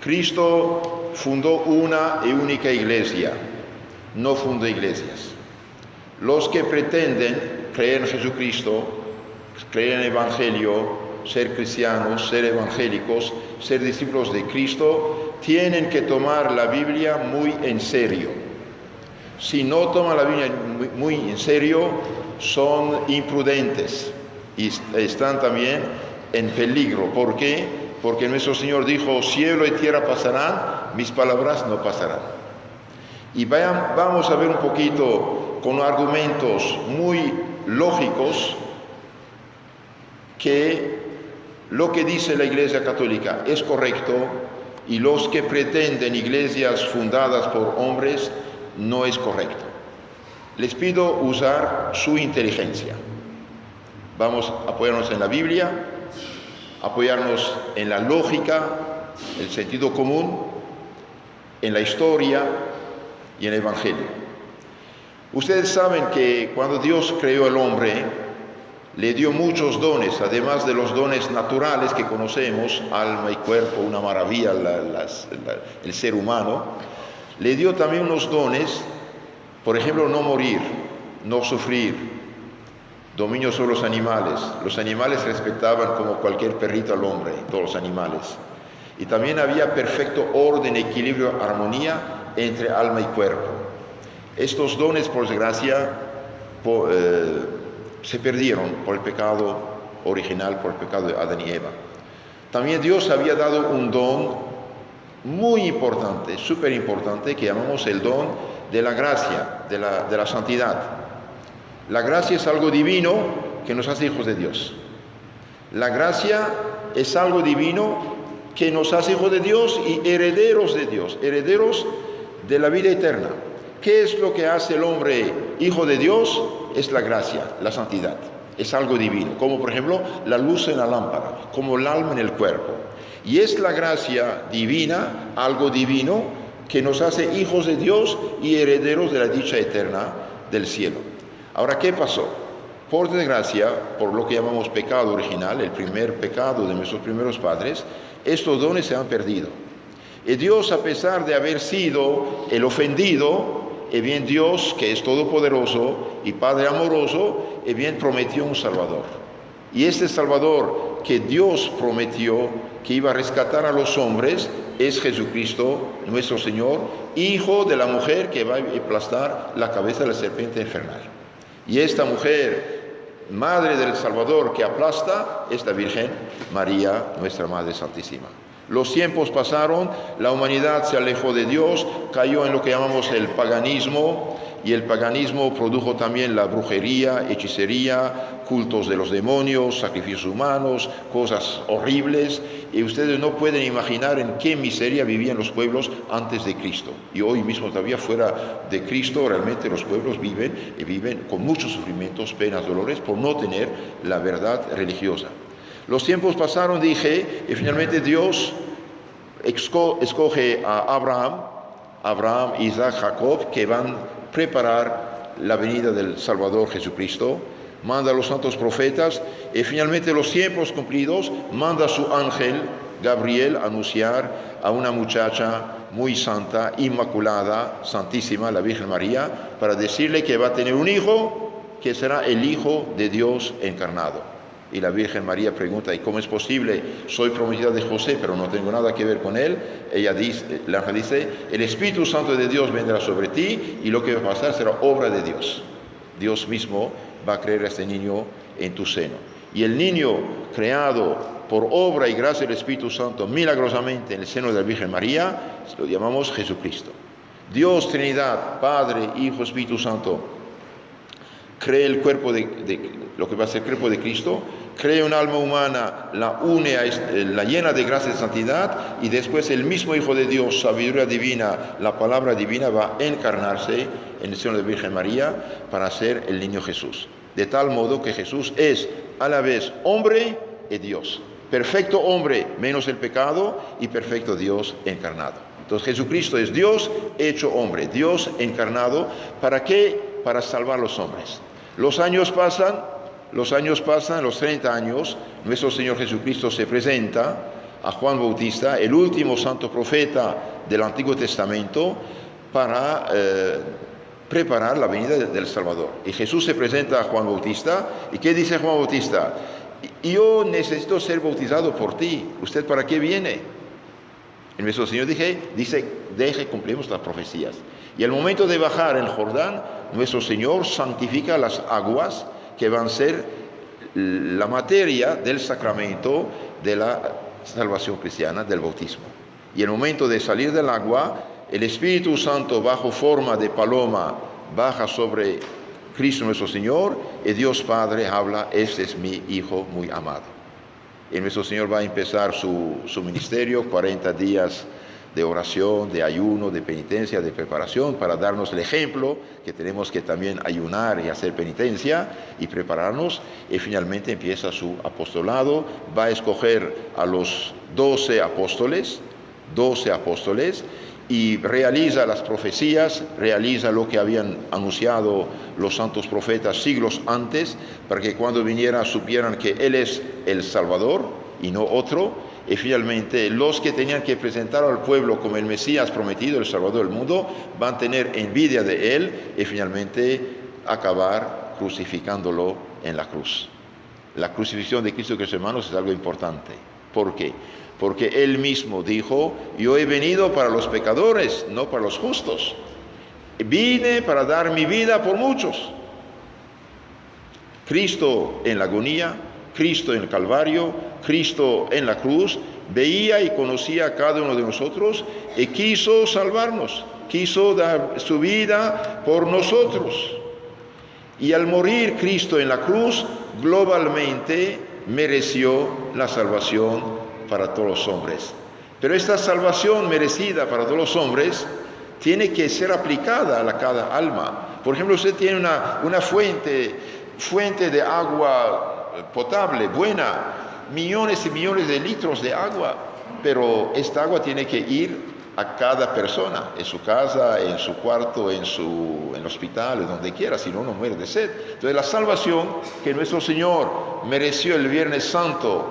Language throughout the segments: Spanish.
Cristo fundó una y única iglesia, no fundó iglesias. Los que pretenden creer en Jesucristo, creer en el Evangelio, ser cristianos, ser evangélicos, ser discípulos de Cristo, tienen que tomar la Biblia muy en serio. Si no toman la Biblia muy en serio, son imprudentes y están también en peligro. ¿Por qué? Porque nuestro Señor dijo, cielo y tierra pasarán, mis palabras no pasarán. Y vamos a ver un poquito con argumentos muy lógicos que lo que dice la Iglesia Católica es correcto y los que pretenden iglesias fundadas por hombres no es correcto. Les pido usar su inteligencia. Vamos a apoyarnos en la Biblia, apoyarnos en la lógica, el sentido común, en la historia y en el Evangelio. Ustedes saben que cuando Dios creó al hombre, le dio muchos dones, además de los dones naturales que conocemos, alma y cuerpo, una maravilla el ser humano. Le dio también unos dones, por ejemplo, no morir, no sufrir, dominio sobre los animales. Los animales respetaban como cualquier perrito al hombre, todos los animales. Y también había perfecto orden, equilibrio, armonía entre alma y cuerpo. Estos dones, por desgracia, se perdieron por el pecado original, por el pecado de Adán y Eva. También Dios había dado un don muy importante, súper importante, que llamamos el don de la gracia, de la santidad. La gracia es algo divino que nos hace hijos de Dios. La gracia es algo divino que nos hace hijos de Dios y herederos de Dios, herederos de la vida eterna. ¿Qué es lo que hace el hombre hijo de Dios? Es la gracia, la santidad. Es algo divino, como por ejemplo la luz en la lámpara, como el alma en el cuerpo. Y es la gracia divina, algo divino, que nos hace hijos de Dios y herederos de la dicha eterna del cielo. Ahora, ¿qué pasó? Por desgracia, por lo que llamamos pecado original, el primer pecado de nuestros primeros padres, estos dones se han perdido. Y Dios, a pesar de haber sido el ofendido, bien Dios, que es todopoderoso y Padre amoroso, bien prometió un Salvador. Y este Salvador que Dios prometió que iba a rescatar a los hombres es Jesucristo, nuestro Señor, hijo de la mujer que va a aplastar la cabeza de la serpiente infernal. Y esta mujer, madre del Salvador que aplasta, es la Virgen María, nuestra Madre Santísima. Los tiempos pasaron, la humanidad se alejó de Dios, cayó en lo que llamamos el paganismo, y el paganismo produjo también la brujería, hechicería, cultos de los demonios, sacrificios humanos, cosas horribles, y ustedes no pueden imaginar en qué miseria vivían los pueblos antes de Cristo. Y hoy mismo todavía fuera de Cristo, realmente los pueblos viven con muchos sufrimientos, penas, dolores, por no tener la verdad religiosa. Los tiempos pasaron, dije, y finalmente Dios escoge a Abraham, Isaac, Jacob, que van a preparar la venida del Salvador Jesucristo. Manda a los santos profetas y finalmente los tiempos cumplidos, manda a su ángel Gabriel a anunciar a una muchacha muy santa, inmaculada, santísima, la Virgen María, para decirle que va a tener un hijo que será el Hijo de Dios encarnado. Y la Virgen María pregunta, ¿y cómo es posible? Soy prometida de José, pero no tengo nada que ver con él. Ella dice, el ángel dice, el Espíritu Santo de Dios vendrá sobre ti y lo que va a pasar será obra de Dios. Dios mismo va a crear a este niño en tu seno. Y el niño creado por obra y gracia del Espíritu Santo milagrosamente en el seno de la Virgen María, lo llamamos Jesucristo. Dios, Trinidad, Padre, Hijo, Espíritu Santo, crea el cuerpo lo que va a ser el cuerpo de Cristo, crea un alma humana, la une, la llena de gracia y santidad, y después el mismo Hijo de Dios, sabiduría divina, la palabra divina, va a encarnarse en el seno de la Virgen María para ser el niño Jesús. De tal modo que Jesús es a la vez hombre y Dios. Perfecto hombre menos el pecado y perfecto Dios encarnado. Entonces Jesucristo es Dios hecho hombre, Dios encarnado. ¿Para qué? Para salvar a los hombres. Los años pasan, los 30 años, nuestro Señor Jesucristo se presenta a Juan Bautista, el último santo profeta del Antiguo Testamento, para preparar la venida del Salvador. Y Jesús se presenta a Juan Bautista, ¿y qué dice Juan Bautista? Yo necesito ser bautizado por ti, ¿usted para qué viene? Y nuestro Señor dice, deje cumplimos las profecías. Y al momento de bajar el Jordán, nuestro Señor santifica las aguas que van a ser la materia del sacramento de la salvación cristiana, del bautismo. Y al momento de salir del agua, el Espíritu Santo, bajo forma de paloma, baja sobre Cristo nuestro Señor, y Dios Padre habla, este es mi Hijo muy amado. Y nuestro Señor va a empezar su ministerio, 40 días de oración, de ayuno, de penitencia, de preparación, para darnos el ejemplo que tenemos que también ayunar y hacer penitencia y prepararnos. Y finalmente empieza su apostolado, va a escoger a los 12 apóstoles, y realiza las profecías, realiza lo que habían anunciado los santos profetas siglos antes, para que cuando viniera supieran que Él es el Salvador y no otro. Y finalmente los que tenían que presentar al pueblo como el Mesías prometido, el Salvador del mundo, van a tener envidia de Él y finalmente acabar crucificándolo en la cruz. La crucifixión de Cristo, que hermanos, es algo importante. ¿Por qué? Porque Él mismo dijo, yo he venido para los pecadores, no para los justos. Vine para dar mi vida por muchos. Cristo en la agonía, Cristo en el Calvario, Cristo en la cruz, veía y conocía a cada uno de nosotros y quiso salvarnos, quiso dar su vida por nosotros. Y al morir Cristo en la cruz, globalmente mereció la salvación para todos los hombres. Pero esta salvación merecida para todos los hombres tiene que ser aplicada a cada alma. Por ejemplo, usted tiene una fuente de agua potable, buena, millones y millones de litros de agua, pero esta agua tiene que ir a cada persona, en su casa, en su cuarto, en el hospital, donde quiera, si no, no muere de sed. Entonces la salvación que nuestro Señor mereció el Viernes Santo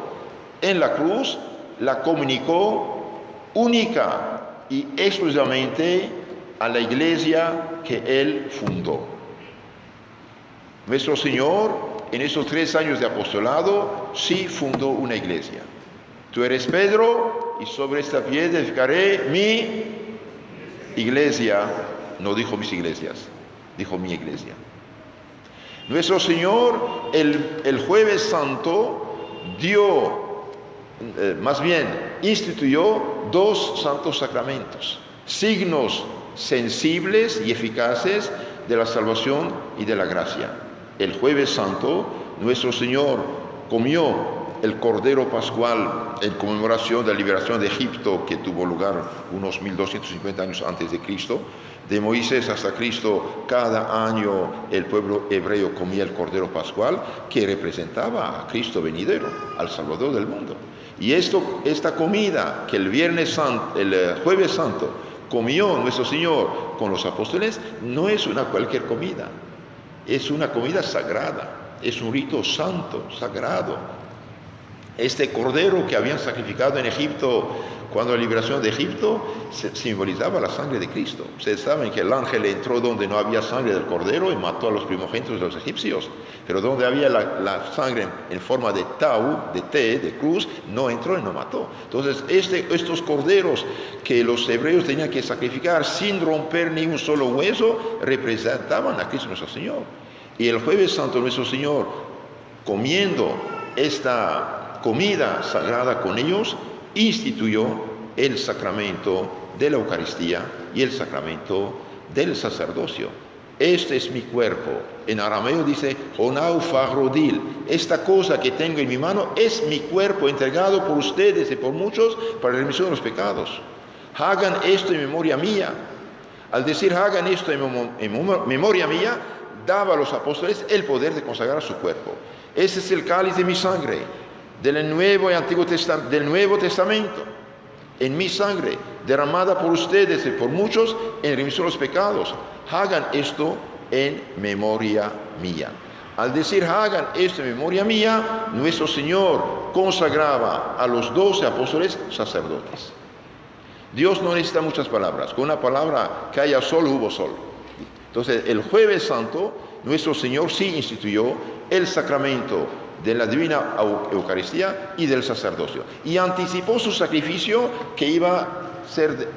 en la cruz, la comunicó única y exclusivamente a la iglesia que Él fundó. Nuestro Señor, en esos 3 años de apostolado, sí fundó una iglesia. Tú eres Pedro, y sobre esta piedra edificaré mi iglesia. No dijo mis iglesias, dijo mi iglesia. Nuestro Señor, el Jueves Santo, instituyó 2 santos sacramentos, signos sensibles y eficaces de la salvación y de la gracia. El Jueves Santo, nuestro Señor comió el Cordero Pascual en conmemoración de la liberación de Egipto, que tuvo lugar unos 1250 años antes de Cristo. De Moisés hasta Cristo, cada año el pueblo hebreo comía el Cordero Pascual, que representaba a Cristo venidero, al Salvador del mundo. Y esta comida que el Jueves Santo comió nuestro Señor con los apóstoles, no es una cualquier comida, es una comida sagrada, es un rito santo, sagrado. Este cordero que habían sacrificado en Egipto, cuando la liberación de Egipto, simbolizaba la sangre de Cristo. Ustedes saben que el ángel entró donde no había sangre del cordero y mató a los primogénitos de los egipcios, pero donde había la sangre en forma de tau, de T, de cruz, no entró y no mató. Entonces estos corderos que los hebreos tenían que sacrificar sin romper ni un solo hueso, representaban a Cristo nuestro Señor. Y el Jueves Santo nuestro Señor, comiendo esta comida sagrada con ellos, instituyó el sacramento de la Eucaristía y el sacramento del sacerdocio. Este es mi cuerpo. En arameo dice, honau fagrodil. Esta cosa que tengo en mi mano es mi cuerpo entregado por ustedes y por muchos para la remisión de los pecados. Hagan esto en memoria mía. Al decir hagan esto en memoria mía, daba a los apóstoles el poder de consagrar su cuerpo. Ese es el cáliz de mi sangre, del Nuevo Testamento, en mi sangre, derramada por ustedes y por muchos en remisión de los pecados. Hagan esto en memoria mía. Al decir hagan esto en memoria mía, nuestro Señor consagraba a los 12 apóstoles sacerdotes. Dios no necesita muchas palabras. Con una palabra que haya sol, hubo sol. Entonces, el Jueves Santo, nuestro Señor sí instituyó el sacramento de la Divina Eucaristía y del sacerdocio. Y anticipó su sacrificio que iba a ser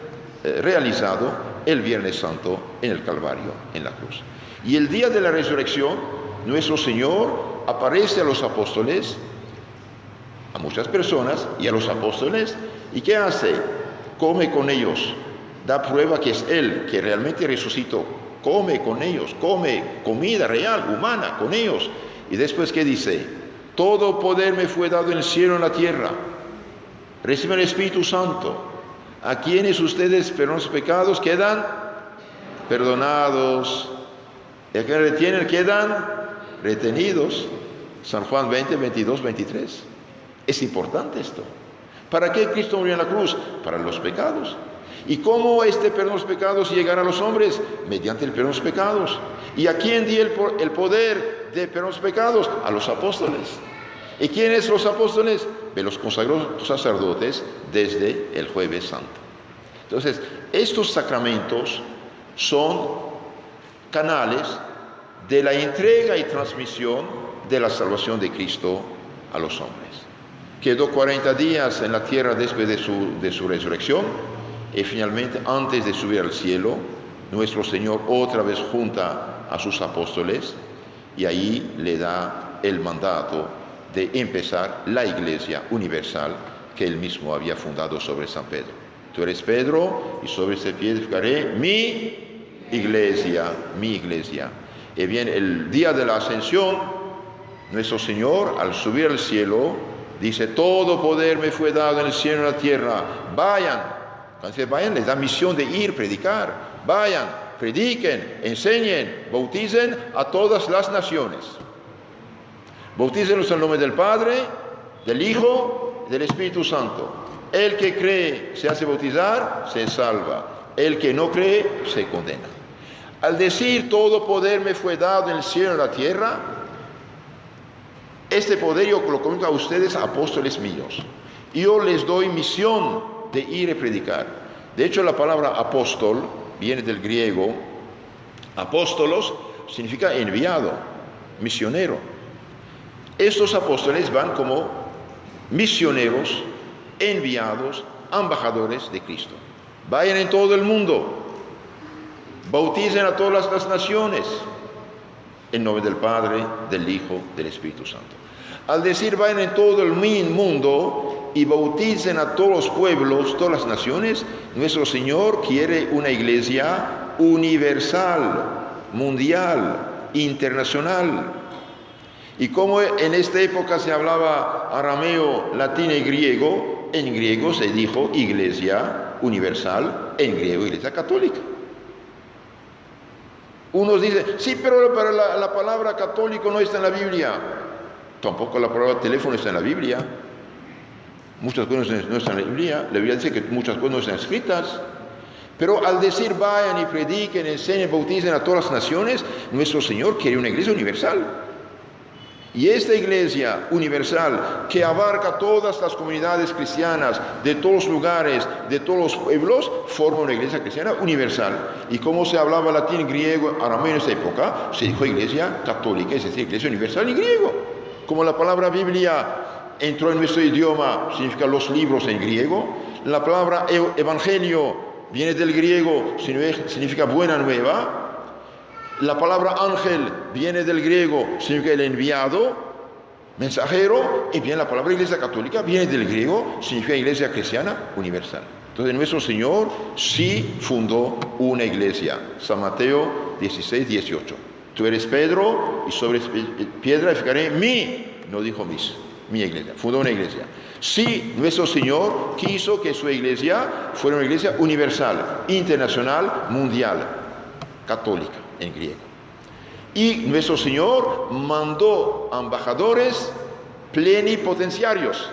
realizado el Viernes Santo en el Calvario, en la cruz. Y el día de la resurrección, nuestro Señor aparece a los apóstoles, a muchas personas y a los apóstoles. ¿Y qué hace? Come con ellos, da prueba que es Él, que realmente resucitó. Come con ellos, come comida real, humana, con ellos. Y después, ¿qué dice? Todo poder me fue dado en el cielo y en la tierra. Reciben el Espíritu Santo. A quienes ustedes perdonan los pecados quedan perdonados. Y a quienes retienen quedan retenidos. San Juan 20, 22, 23. Es importante esto. ¿Para qué Cristo murió en la cruz? Para los pecados. ¿Y cómo este perdón de los pecados llegará a los hombres? Mediante el perdón de los pecados. ¿Y a quién dio el poder de perdón de los pecados? A los apóstoles. ¿Y quiénes los apóstoles? De los consagrados sacerdotes desde el Jueves Santo. Entonces, estos sacramentos son canales de la entrega y transmisión de la salvación de Cristo a los hombres. Quedó 40 días en la tierra después de su resurrección, y finalmente, antes de subir al cielo, nuestro Señor otra vez junta a sus apóstoles y ahí le da el mandato de empezar la Iglesia universal que él mismo había fundado sobre San Pedro. Tú eres Pedro y sobre ese pie edificaré mi iglesia, mi iglesia. Y bien, el día de la ascensión, nuestro Señor, al subir al cielo, dice, todo poder me fue dado en el cielo y en la tierra. Vayan. Entonces vayan, les da misión de ir, predicar. Vayan, prediquen, enseñen, bauticen a todas las naciones. Bautícenlos en el nombre del Padre, del Hijo y del Espíritu Santo. El que cree se hace bautizar, se salva. El que no cree, se condena. Al decir todo poder me fue dado en el cielo y en la tierra, este poder yo lo comunico a ustedes, apóstoles míos. Yo les doy misión de ir y predicar. De hecho, la palabra apóstol viene del griego. Apóstolos significa enviado, misionero. Estos apóstoles van como misioneros, enviados, embajadores de Cristo. Vayan en todo el mundo, bauticen a todas las naciones, en nombre del Padre, del Hijo, del Espíritu Santo. Al decir vayan en todo el mundo y bauticen a todos los pueblos, todas las naciones, nuestro Señor quiere una iglesia universal, mundial, internacional. Y como en esta época se hablaba arameo, latín y griego, en griego se dijo iglesia universal, en griego iglesia católica. Unos dicen, sí, pero para la palabra católico no está en la Biblia. Tampoco la palabra teléfono está en la Biblia. Muchas cosas no están en la Biblia. La Biblia dice que muchas cosas no están escritas. Pero al decir vayan y prediquen, enseñen, bauticen a todas las naciones, nuestro Señor quiere una iglesia universal. Y esta iglesia universal que abarca todas las comunidades cristianas de todos los lugares, de todos los pueblos, forma una iglesia cristiana universal. Y como se hablaba latín, griego, arameo en esta época, se dijo iglesia católica, es decir, iglesia universal en griego. Como la palabra Biblia entró en nuestro idioma, significa los libros en griego. La palabra evangelio viene del griego, significa buena nueva. La palabra ángel viene del griego, significa el enviado, mensajero, y bien la palabra iglesia católica viene del griego, significa iglesia cristiana universal. Entonces nuestro Señor sí fundó una iglesia. San Mateo 16, 18. Tú eres Pedro y sobre piedra edificaré no dijo mi iglesia, fundó una iglesia. Sí, nuestro Señor quiso que su iglesia fuera una iglesia universal, internacional, mundial, católica en griego. Y nuestro Señor mandó embajadores plenipotenciarios,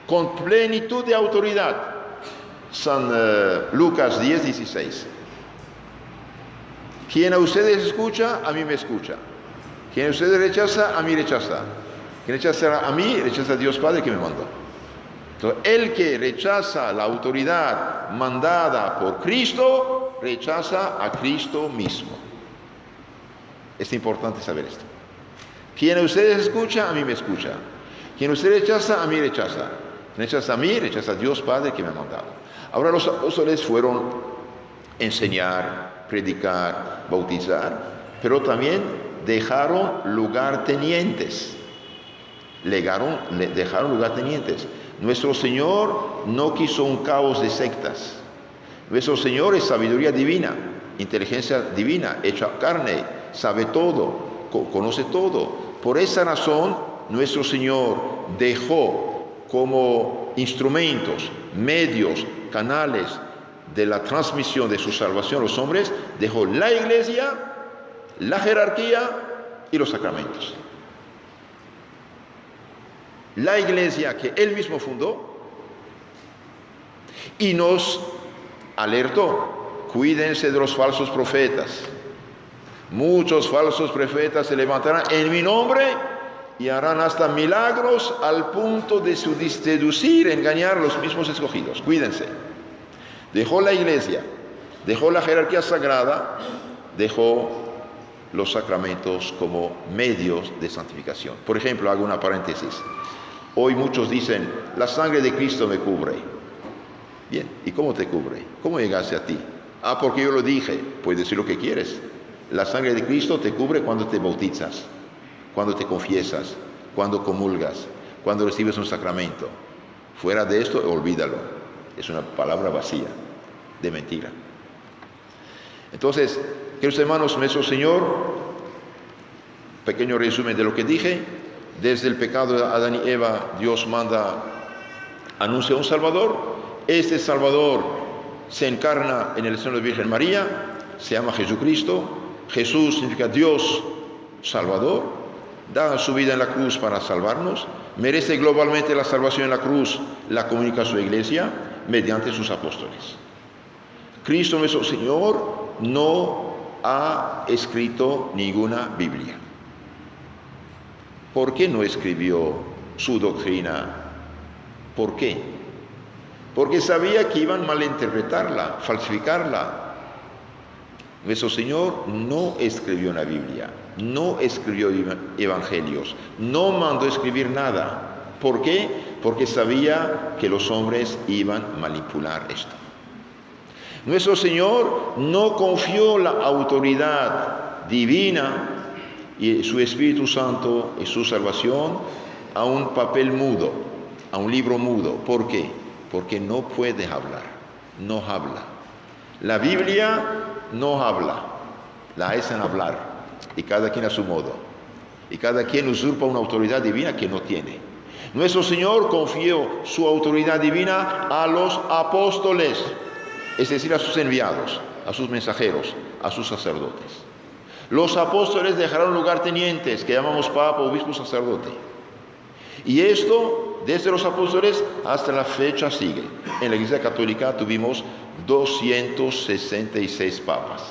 con plenitud de autoridad. San Lucas 10, 16. Quien a ustedes escucha, a mí me escucha. Quien ustedes rechaza, a mí rechaza. Quien rechaza a mí, rechaza a Dios Padre que me mandó. Entonces, el que rechaza la autoridad mandada por Cristo, rechaza a Cristo mismo. Es importante saber esto. Quien ustedes escucha, a mí me escucha. Quien ustedes rechaza, a mí rechaza. Quien rechaza a mí, rechaza a Dios Padre que me ha mandado. Ahora los apóstoles fueron a enseñar, predicar, bautizar, pero también dejaron lugartenientes. Dejaron lugartenientes. Nuestro Señor no quiso un caos de sectas. Nuestro Señor es sabiduría divina, inteligencia divina, hecha carne, sabe todo, conoce todo. Por esa razón, nuestro Señor dejó como instrumentos, medios, canales de la transmisión de su salvación a los hombres, dejó la iglesia, la jerarquía y los sacramentos. La iglesia que él mismo fundó y nos alertó: cuídense de los falsos profetas. Muchos falsos profetas se levantarán en mi nombre y harán hasta milagros al punto de seducir, engañar a los mismos escogidos. Cuídense. Dejó la iglesia, dejó la jerarquía sagrada, dejó los sacramentos como medios de santificación. Por ejemplo, hago una paréntesis. Hoy muchos dicen, la sangre de Cristo me cubre. Bien, ¿y cómo te cubre? ¿Cómo llegaste a ti? Ah, porque yo lo dije. Puedes decir lo que quieres. La sangre de Cristo te cubre cuando te bautizas, cuando te confiesas, cuando comulgas, cuando recibes un sacramento. Fuera de esto, olvídalo. Es una palabra vacía, de mentira. Entonces, queridos hermanos, nuestro Señor, pequeño resumen de lo que dije. Desde el pecado de Adán y Eva, Dios anuncia un Salvador. Este Salvador se encarna en el seno de la Virgen María, se llama Jesucristo. Jesús significa Dios Salvador, da su vida en la cruz para salvarnos, merece globalmente la salvación en la cruz, la comunica a su iglesia mediante sus apóstoles. Cristo nuestro Señor no ha escrito ninguna Biblia. ¿Por qué no escribió su doctrina? ¿Por qué? Porque sabía que iban a malinterpretarla, falsificarla. Nuestro Señor no escribió una Biblia, no escribió evangelios, no mandó escribir nada. ¿Por qué? Porque sabía que los hombres iban a manipular esto. Nuestro Señor no confió la autoridad divina y su Espíritu Santo y su salvación a un papel mudo, a un libro mudo. ¿Por qué? Porque no puede hablar, no habla. La Biblia no habla, la hacen hablar, y cada quien a su modo. Y cada quien usurpa una autoridad divina que no tiene. Nuestro Señor confió su autoridad divina a los apóstoles, es decir, a sus enviados, a sus mensajeros, a sus sacerdotes. Los apóstoles dejaron lugartenientes, que llamamos papa, obispo, sacerdote. Y esto, desde los apóstoles hasta la fecha, sigue. En la Iglesia Católica tuvimos 266 papas.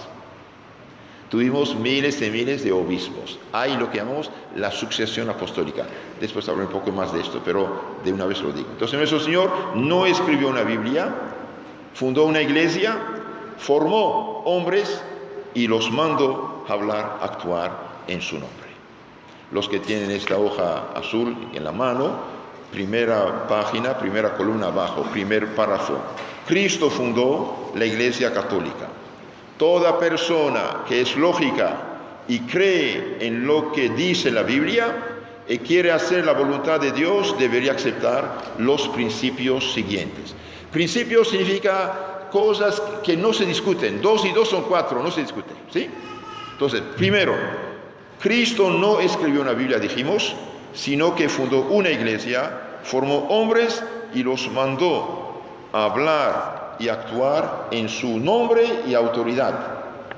Tuvimos miles y miles de obispos. Hay lo que llamamos la sucesión apostólica. Después hablaré un poco más de esto, pero de una vez lo digo. Entonces, nuestro Señor no escribió una Biblia, fundó una iglesia, formó hombres y los mandó hablar, actuar en su nombre. Los que tienen esta hoja azul en la mano, primera página, primera columna abajo, primer párrafo. Cristo fundó la Iglesia Católica. Toda persona que es lógica y cree en lo que dice la Biblia y quiere hacer la voluntad de Dios debería aceptar los principios siguientes. Principios significa cosas que no se discuten. 2 y 2 son 4, no se discuten, ¿sí? Entonces, primero, Cristo no escribió una Biblia, dijimos, sino que fundó una iglesia, formó hombres y los mandó a hablar y actuar en su nombre y autoridad.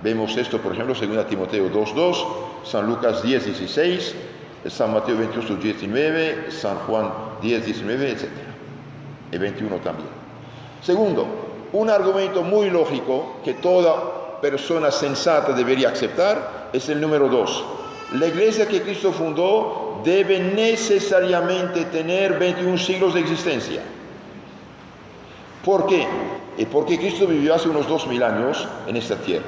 Vemos esto, por ejemplo, 2 Timoteo 2:2, San Lucas 10:16, San Mateo 28:19, San Juan 10:19, etc. Y 21 también. Segundo, un argumento muy lógico que toda persona sensata debería aceptar es el número 2. La iglesia que Cristo fundó debe necesariamente tener 21 siglos de existencia. ¿Por qué? Porque Cristo vivió hace unos 2000 años en esta tierra.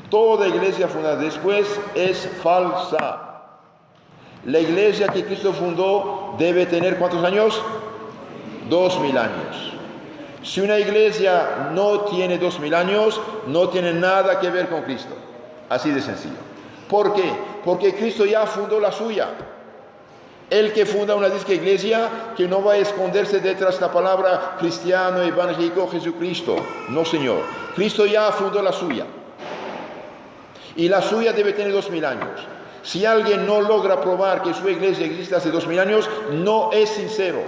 Toda iglesia fundada después es falsa. La iglesia que Cristo fundó debe tener ¿cuántos años? 2000 años. Si una iglesia no tiene 2000 años, no tiene nada que ver con Cristo. Así de sencillo. ¿Por qué? Porque Cristo ya fundó la suya. El que funda una disque iglesia, que no va a esconderse detrás de la palabra cristiano, evangélico, Jesucristo. No, Señor. Cristo ya fundó la suya. Y la suya debe tener 2000 años. Si alguien no logra probar que su iglesia existe hace 2000 años, no es sincero.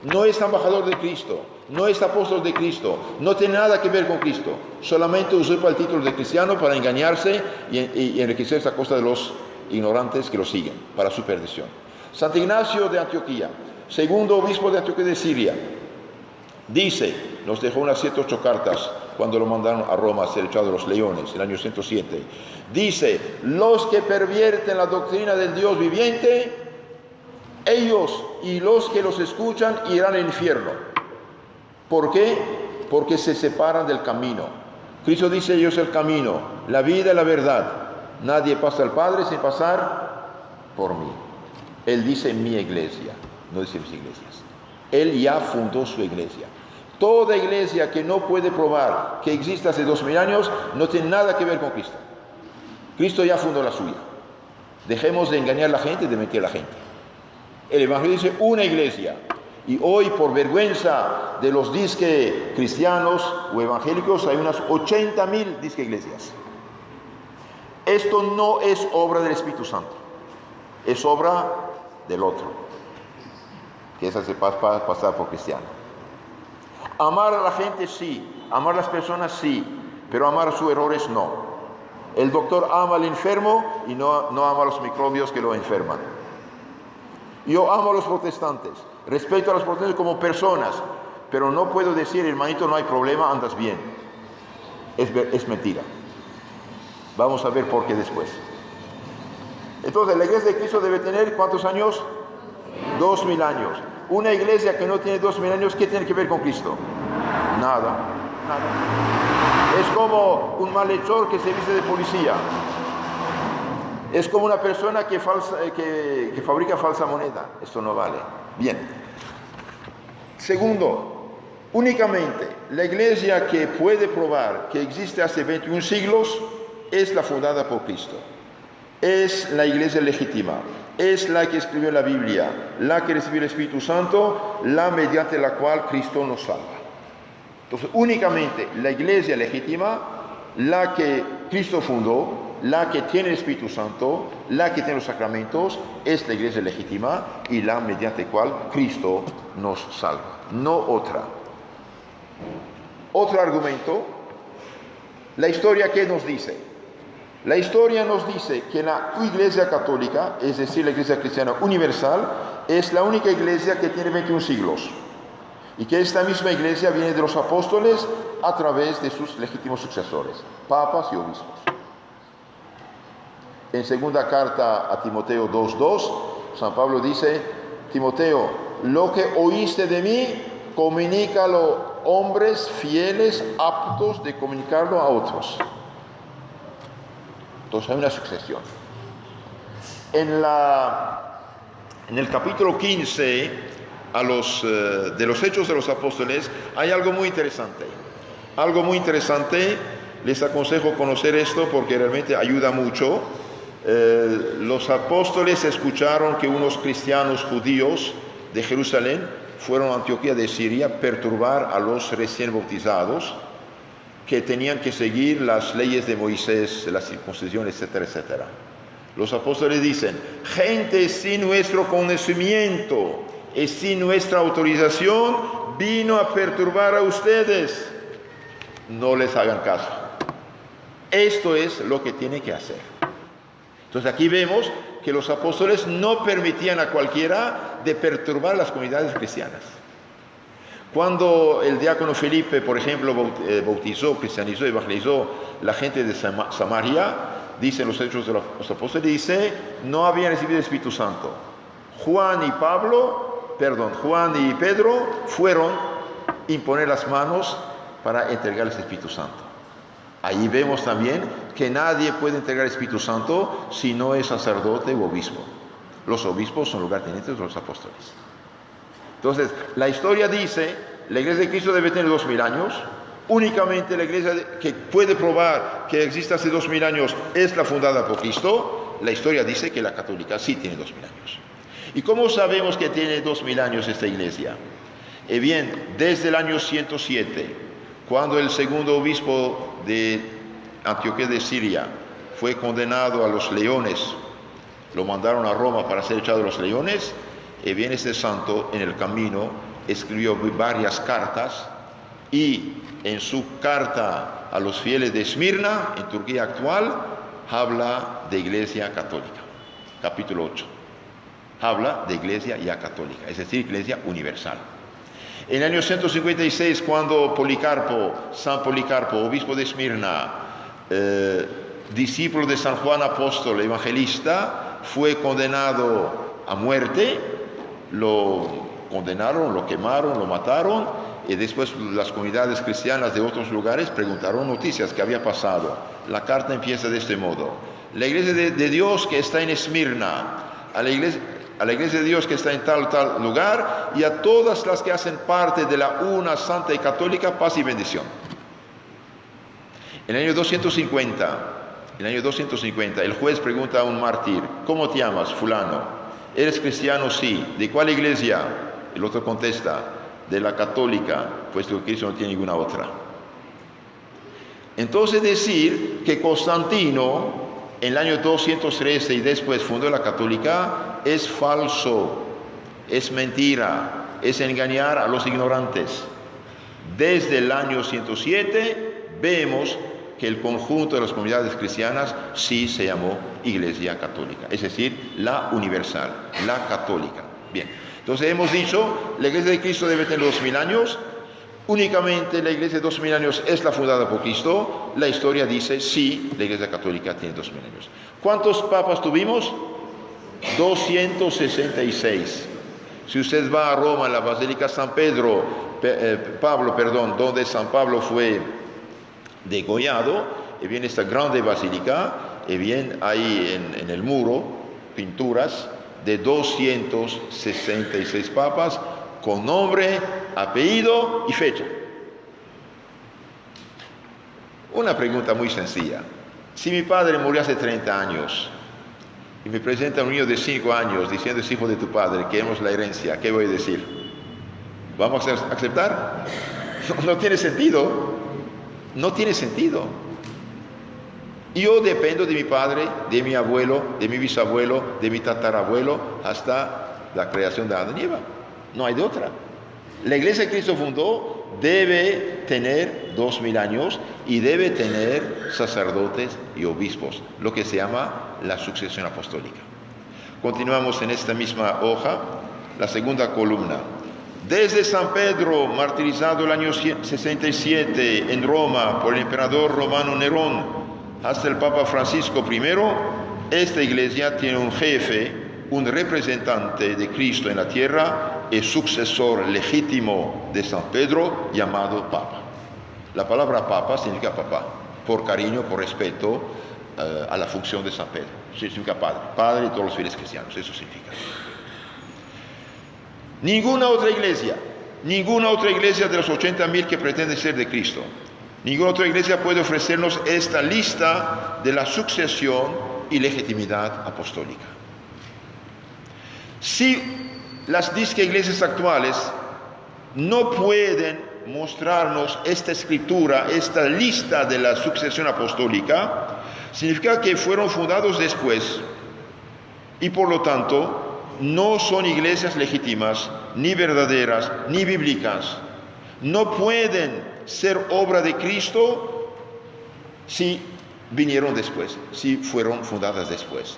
No es embajador de Cristo. No es apóstol de Cristo. No tiene nada que ver con Cristo. Solamente usurpa el título de cristiano para engañarse y enriquecerse a costa de los ignorantes que lo siguen, para su perdición. Santo Ignacio de Antioquía, segundo obispo de Antioquía de Siria, dice, nos dejó unas 7 u 8 cartas cuando lo mandaron a Roma a ser echado de los leones, en el año 107. Dice, los que pervierten la doctrina del Dios viviente, ellos y los que los escuchan irán al infierno. ¿Por qué? Porque se separan del camino. Cristo dice, yo soy el camino, la vida y la verdad. Nadie pasa al Padre sin pasar por mí. Él dice mi iglesia, no dice mis iglesias. Él ya fundó su iglesia. Toda iglesia que no puede probar que existe hace 2000 años no tiene nada que ver con Cristo. Cristo ya fundó la suya. Dejemos de engañar a la gente y de mentir a la gente. El Evangelio dice una iglesia. Y hoy, por vergüenza de los disque cristianos o evangélicos, hay unas 80,000 disque iglesias. Esto no es obra del Espíritu Santo. Es obra del otro, que es hacer pasar por cristiano. Amar a la gente sí, amar a las personas sí, pero amar sus errores no. El doctor ama al enfermo y no ama a los microbios que lo enferman. Yo amo a los protestantes, respeto a los protestantes como personas, pero no puedo decir, hermanito, no hay problema, andas bien. Es mentira. Vamos a ver por qué después. Entonces, la iglesia de Cristo debe tener ¿cuántos años? 2000 años. Una iglesia que no tiene 2000 años, ¿qué tiene que ver con Cristo? Nada. Es como un malhechor que se viste de policía. Es como una persona que fabrica falsa moneda. Esto no vale. Bien. Segundo, únicamente la iglesia que puede probar que existe hace 21 siglos es la fundada por Cristo. Es la iglesia legítima, es la que escribió la Biblia, la que recibió el Espíritu Santo, la mediante la cual Cristo nos salva. Entonces, únicamente la iglesia legítima, la que Cristo fundó, la que tiene el Espíritu Santo, la que tiene los sacramentos, es la iglesia legítima y la mediante la cual Cristo nos salva, no otra. Otro argumento, la historia, ¿qué nos dice? La historia nos dice que la Iglesia Católica, es decir, la Iglesia Cristiana Universal, es la única iglesia que tiene 21 siglos. Y que esta misma iglesia viene de los apóstoles a través de sus legítimos sucesores, papas y obispos. En segunda carta a Timoteo 2:2, San Pablo dice, Timoteo, lo que oíste de mí, comunícalo a hombres fieles, aptos de comunicarlo a otros. Entonces hay una sucesión. En el capítulo 15 de los Hechos de los Apóstoles hay algo muy interesante. Algo muy interesante, les aconsejo conocer esto porque realmente ayuda mucho. Los apóstoles escucharon que unos cristianos judíos de Jerusalén fueron a Antioquía de Siria a perturbar a los recién bautizados, que tenían que seguir las leyes de Moisés, la circuncisión, etcétera, etcétera. Los apóstoles dicen, gente sin nuestro conocimiento y sin nuestra autorización vino a perturbar a ustedes. No les hagan caso. Esto es lo que tienen que hacer. Entonces aquí vemos que los apóstoles no permitían a cualquiera de perturbar las comunidades cristianas. Cuando el diácono Felipe, por ejemplo, bautizó, cristianizó, evangelizó la gente de Samaria, dice en los Hechos de los Apóstoles, dice, no habían recibido el Espíritu Santo. Juan y Pedro fueron a imponer las manos para entregarles el Espíritu Santo. Ahí vemos también que nadie puede entregar el Espíritu Santo si no es sacerdote u obispo. Los obispos son lugartenientes de los apóstoles. Entonces, la historia dice, la Iglesia de Cristo debe tener 2000 años. Únicamente la Iglesia que puede probar que existe hace 2000 años es la fundada por Cristo. La historia dice que la católica sí tiene 2000 años. ¿Y cómo sabemos que tiene 2000 años esta iglesia? Bien, desde el año 107, cuando el segundo obispo de Antioquía de Siria fue condenado a los leones, lo mandaron a Roma para ser echado a los leones, bien, este santo en el camino escribió varias cartas, y en su carta a los fieles de Esmirna, en Turquía actual, habla de Iglesia Católica, capítulo 8. Habla de Iglesia ya católica, es decir, Iglesia universal. En el año 156, cuando San Policarpo, obispo de Esmirna, discípulo de San Juan Apóstol, evangelista, fue condenado a muerte, lo condenaron, lo quemaron, lo mataron, y después las comunidades cristianas de otros lugares preguntaron noticias que había pasado. La carta empieza de este modo: la iglesia de Dios que está en Esmirna, a la iglesia de Dios que está en tal lugar, y a todas las que hacen parte de la una santa y católica, paz y bendición. En el año 250, el juez pregunta a un mártir: ¿cómo te llamas, fulano? ¿Eres cristiano? Sí. ¿De cuál iglesia? El otro contesta: de la católica, puesto que Cristo no tiene ninguna otra. Entonces decir que Constantino en el año 213 y después fundó la católica es falso, es mentira, es engañar a los ignorantes. Desde el año 107 vemos que el conjunto de las comunidades cristianas sí se llamó Iglesia Católica, es decir, la universal, la católica. Bien, entonces hemos dicho, la Iglesia de Cristo debe tener 2000 años, únicamente la Iglesia de 2000 años es la fundada por Cristo. La historia dice, sí, la Iglesia Católica tiene 2000 años. ¿Cuántos papas tuvimos? 266. Si usted va a Roma, en la Basílica San Pablo, donde San Pablo fue degollado, y bien esta grande basílica, y bien ahí en el muro, pinturas de 266 papas, con nombre, apellido y fecha. Una pregunta muy sencilla: si mi padre murió hace 30 años y me presenta un niño de 5 años diciendo es hijo de tu padre, queremos la herencia, ¿qué voy a decir? ¿Vamos a aceptar? No tiene sentido. No tiene sentido. Yo dependo de mi padre, de mi abuelo, de mi bisabuelo, de mi tatarabuelo, hasta la creación de Adán y Eva. No hay de otra. La Iglesia que Cristo fundó debe tener 2000 años y debe tener sacerdotes y obispos, lo que se llama la sucesión apostólica. Continuamos en esta misma hoja, la segunda columna. Desde San Pedro, martirizado el año 67 en Roma por el emperador romano Nerón, hasta el Papa Francisco I, esta iglesia tiene un jefe, un representante de Cristo en la tierra, y sucesor legítimo de San Pedro, llamado Papa. La palabra Papa significa papá, por cariño, por respeto a la función de San Pedro. Significa padre de todos los fieles cristianos, eso significa. Ninguna otra iglesia de los 80.000 que pretende ser de Cristo, ninguna otra iglesia puede ofrecernos esta lista de la sucesión y legitimidad apostólica. Si las disque iglesias actuales no pueden mostrarnos esta escritura, esta lista de la sucesión apostólica, significa que fueron fundados después y por lo tanto no son iglesias legítimas, ni verdaderas, ni bíblicas. No pueden ser obra de Cristo si vinieron después, si fueron fundadas después.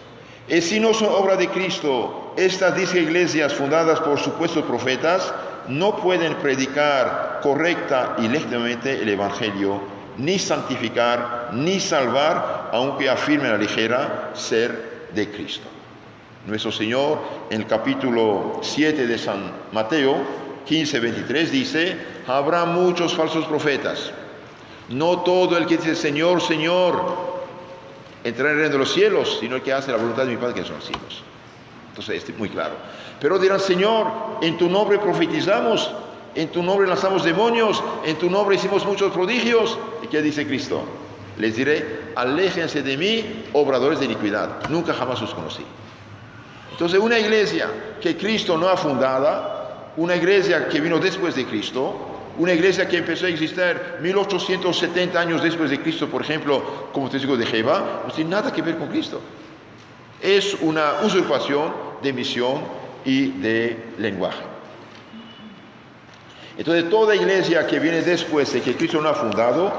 Y si no son obra de Cristo, estas 10 iglesias fundadas por supuestos profetas no pueden predicar correcta y legítimamente el Evangelio ni santificar, ni salvar, aunque afirmen a la ligera ser de Cristo. Nuestro Señor, en el capítulo 7 de San Mateo, 15:23, dice: habrá muchos falsos profetas. No todo el que dice Señor, Señor, entrará en el reino de los cielos, sino el que hace la voluntad de mi Padre que es en los cielos. Entonces, es muy claro. Pero dirán: Señor, en tu nombre profetizamos, en tu nombre lanzamos demonios, en tu nombre hicimos muchos prodigios. ¿Y qué dice Cristo? Les diré: aléjense de mí, obradores de iniquidad. Nunca jamás os conocí. Entonces, una iglesia que Cristo no ha fundada, una iglesia que vino después de Cristo, una iglesia que empezó a existir 1870 años después de Cristo, por ejemplo, como testigo de Jehová, no tiene nada que ver con Cristo. Es una usurpación de misión y de lenguaje. Entonces, toda iglesia que viene después de que Cristo no ha fundado,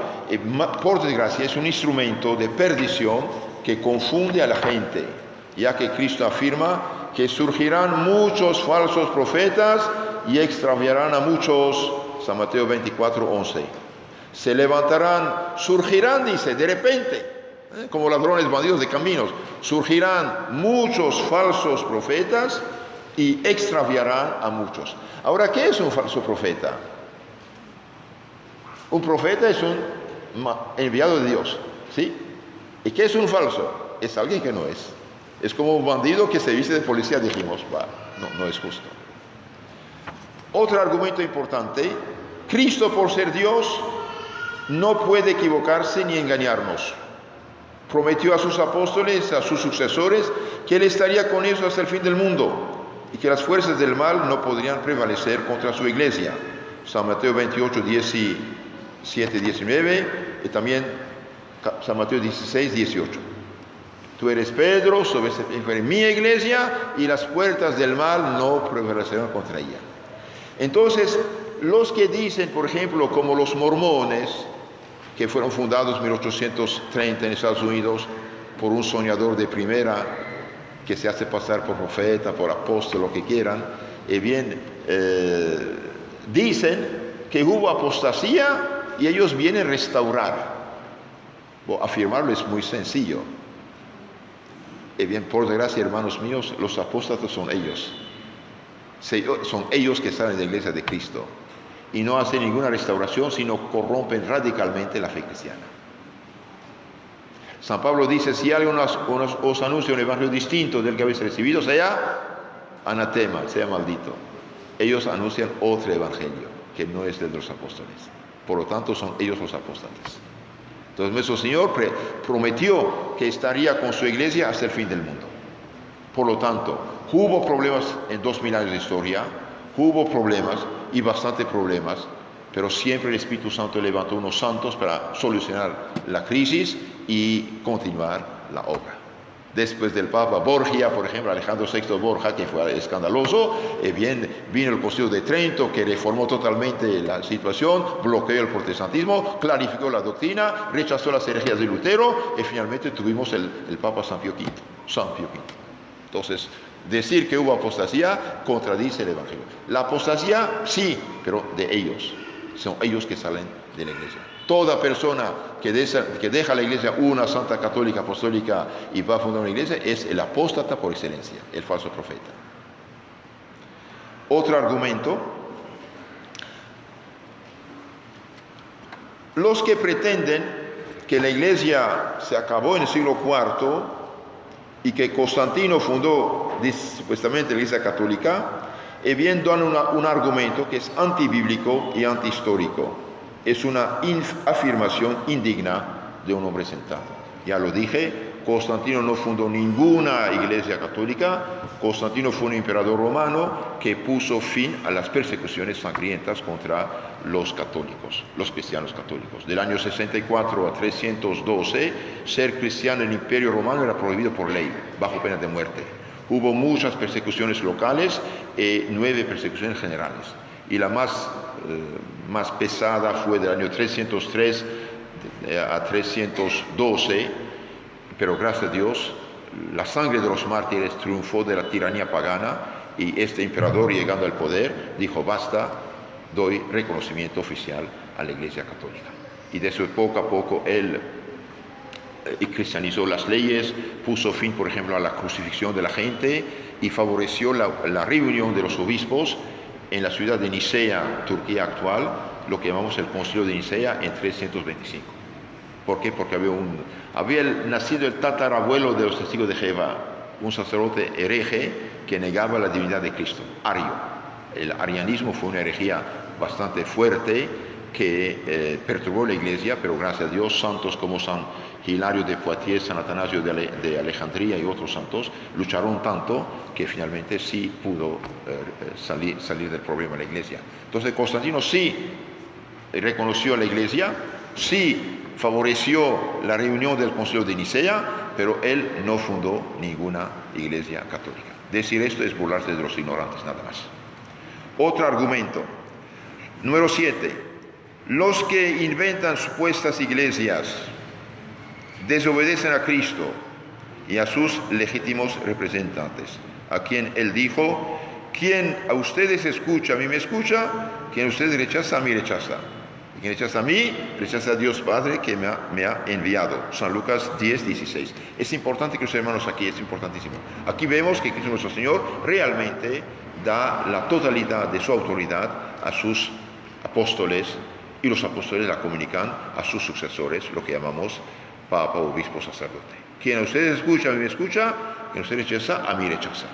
por desgracia, es un instrumento de perdición que confunde a la gente, ya que Cristo afirma que surgirán muchos falsos profetas y extraviarán a muchos. San Mateo 24:11. Se levantarán, surgirán, dice, de repente, como ladrones bandidos de caminos, surgirán muchos falsos profetas y extraviarán a muchos. Ahora, ¿qué es un falso profeta? Un profeta es un enviado de Dios, ¿sí? ¿Y qué es un falso? Es alguien que no es. Es como un bandido que se viste de policía, dijimos, no es justo. Otro argumento importante: Cristo, por ser Dios, no puede equivocarse ni engañarnos. Prometió a sus apóstoles, a sus sucesores, que Él estaría con ellos hasta el fin del mundo y que las fuerzas del mal no podrían prevalecer contra su iglesia. San Mateo 28, 17, 19 y también San Mateo 16, 18. Tú eres Pedro, sobre mi iglesia, y las puertas del mal no prevalecerán contra ella. Entonces, los que dicen, por ejemplo, como los mormones, que fueron fundados en 1830 en Estados Unidos por un soñador de primera que se hace pasar por profeta, por apóstol, lo que quieran, dicen que hubo apostasía y ellos vienen a restaurar. Afirmarlo es muy sencillo. Por desgracia, hermanos míos, los apóstatas son ellos. Son ellos que salen de la iglesia de Cristo y no hacen ninguna restauración, sino corrompen radicalmente la fe cristiana. San Pablo dice: si alguien os anuncia un evangelio distinto del que habéis recibido, sea anatema, sea maldito. Ellos anuncian otro evangelio que no es el de los apóstoles. Por lo tanto, son ellos los apóstoles. Entonces, nuestro Señor prometió que estaría con su iglesia hasta el fin del mundo. Por lo tanto, hubo problemas en 2000 años de historia, hubo problemas y bastante problemas, pero siempre el Espíritu Santo levantó unos santos para solucionar la crisis y continuar la obra. Después del Papa Borgia, por ejemplo, Alejandro VI Borgia, que fue escandaloso, vino el Concilio de Trento, que reformó totalmente la situación, bloqueó el protestantismo, clarificó la doctrina, rechazó las herejías de Lutero, y finalmente tuvimos el Papa San Pío V. Entonces, decir que hubo apostasía contradice el Evangelio. La apostasía, sí, pero de ellos. Son ellos que salen de la iglesia. Toda persona que deja la iglesia, una santa católica apostólica, y va a fundar una iglesia, es el apóstata por excelencia, el falso profeta. Otro argumento: los que pretenden que la iglesia se acabó en el siglo IV y que Constantino fundó supuestamente la iglesia católica, dan un argumento que es antibíblico y antihistórico. Es una afirmación indigna de un hombre sentado. Ya lo dije, Constantino no fundó ninguna iglesia católica. Constantino fue un emperador romano que puso fin a las persecuciones sangrientas contra los católicos, los cristianos católicos. Del año 64 a 312, ser cristiano en el Imperio Romano era prohibido por ley, bajo pena de muerte. Hubo muchas persecuciones locales y 9 persecuciones generales. Y la más pesada fue del año 303 a 312, pero gracias a Dios, la sangre de los mártires triunfó de la tiranía pagana y este emperador, llegando al poder, dijo: basta, doy reconocimiento oficial a la Iglesia Católica. y después poco a poco él cristianizó las leyes, puso fin, por ejemplo, a la crucifixión de la gente y favoreció la reunión de los obispos en la ciudad de Nicea, Turquía actual, lo que llamamos el Concilio de Nicea en 325. ¿Por qué? Porque había nacido el tatarabuelo de los testigos de Jehová, un sacerdote hereje que negaba la divinidad de Cristo, ario. El arianismo fue una herejía bastante fuerte que perturbó la iglesia, pero gracias a Dios santos como San Hilario de Poitiers, San Atanasio de Alejandría y otros santos lucharon tanto que finalmente sí pudo salir del problema de la iglesia. Entonces Constantino sí reconoció a la iglesia, sí favoreció la reunión del Concilio de Nicea, pero él no fundó ninguna iglesia católica. Decir esto es burlarse de los ignorantes, nada más. Otro argumento. Número 7. Los que inventan supuestas iglesias desobedecen a Cristo y a sus legítimos representantes, a quien él dijo: quien a ustedes escucha, a mí me escucha; quien a ustedes rechaza, a mí rechaza. Y quien rechaza a mí, rechaza a Dios Padre que me ha enviado. San Lucas 10:16. Es importante que los hermanos aquí, es importantísimo. Aquí vemos que Cristo nuestro Señor realmente da la totalidad de su autoridad a sus apóstoles, y los apóstoles la comunican a sus sucesores, lo que llamamos papa, obispo, sacerdote. Quien a ustedes escucha, a mí me escucha; quien a ustedes rechaza, a mí rechaza.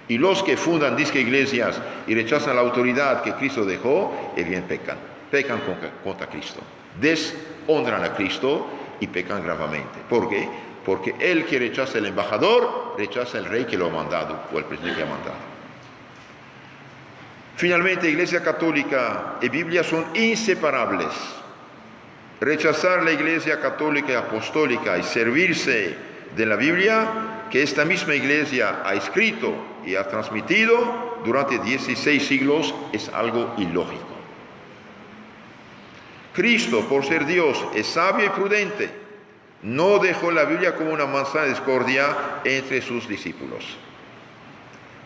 Y los que fundan disque iglesias y rechazan la autoridad que Cristo dejó, bien pecan contra Cristo, deshonran a Cristo y pecan gravemente. ¿Por qué? Porque el que rechaza el embajador, rechaza el rey que lo ha mandado, o el presidente que ha mandado. Finalmente, Iglesia Católica y Biblia son inseparables. Rechazar la Iglesia Católica y Apostólica y servirse de la Biblia, que esta misma Iglesia ha escrito y ha transmitido durante 16 siglos, es algo ilógico. Cristo, por ser Dios, es sabio y prudente. No dejó la Biblia como una manzana de discordia entre sus discípulos.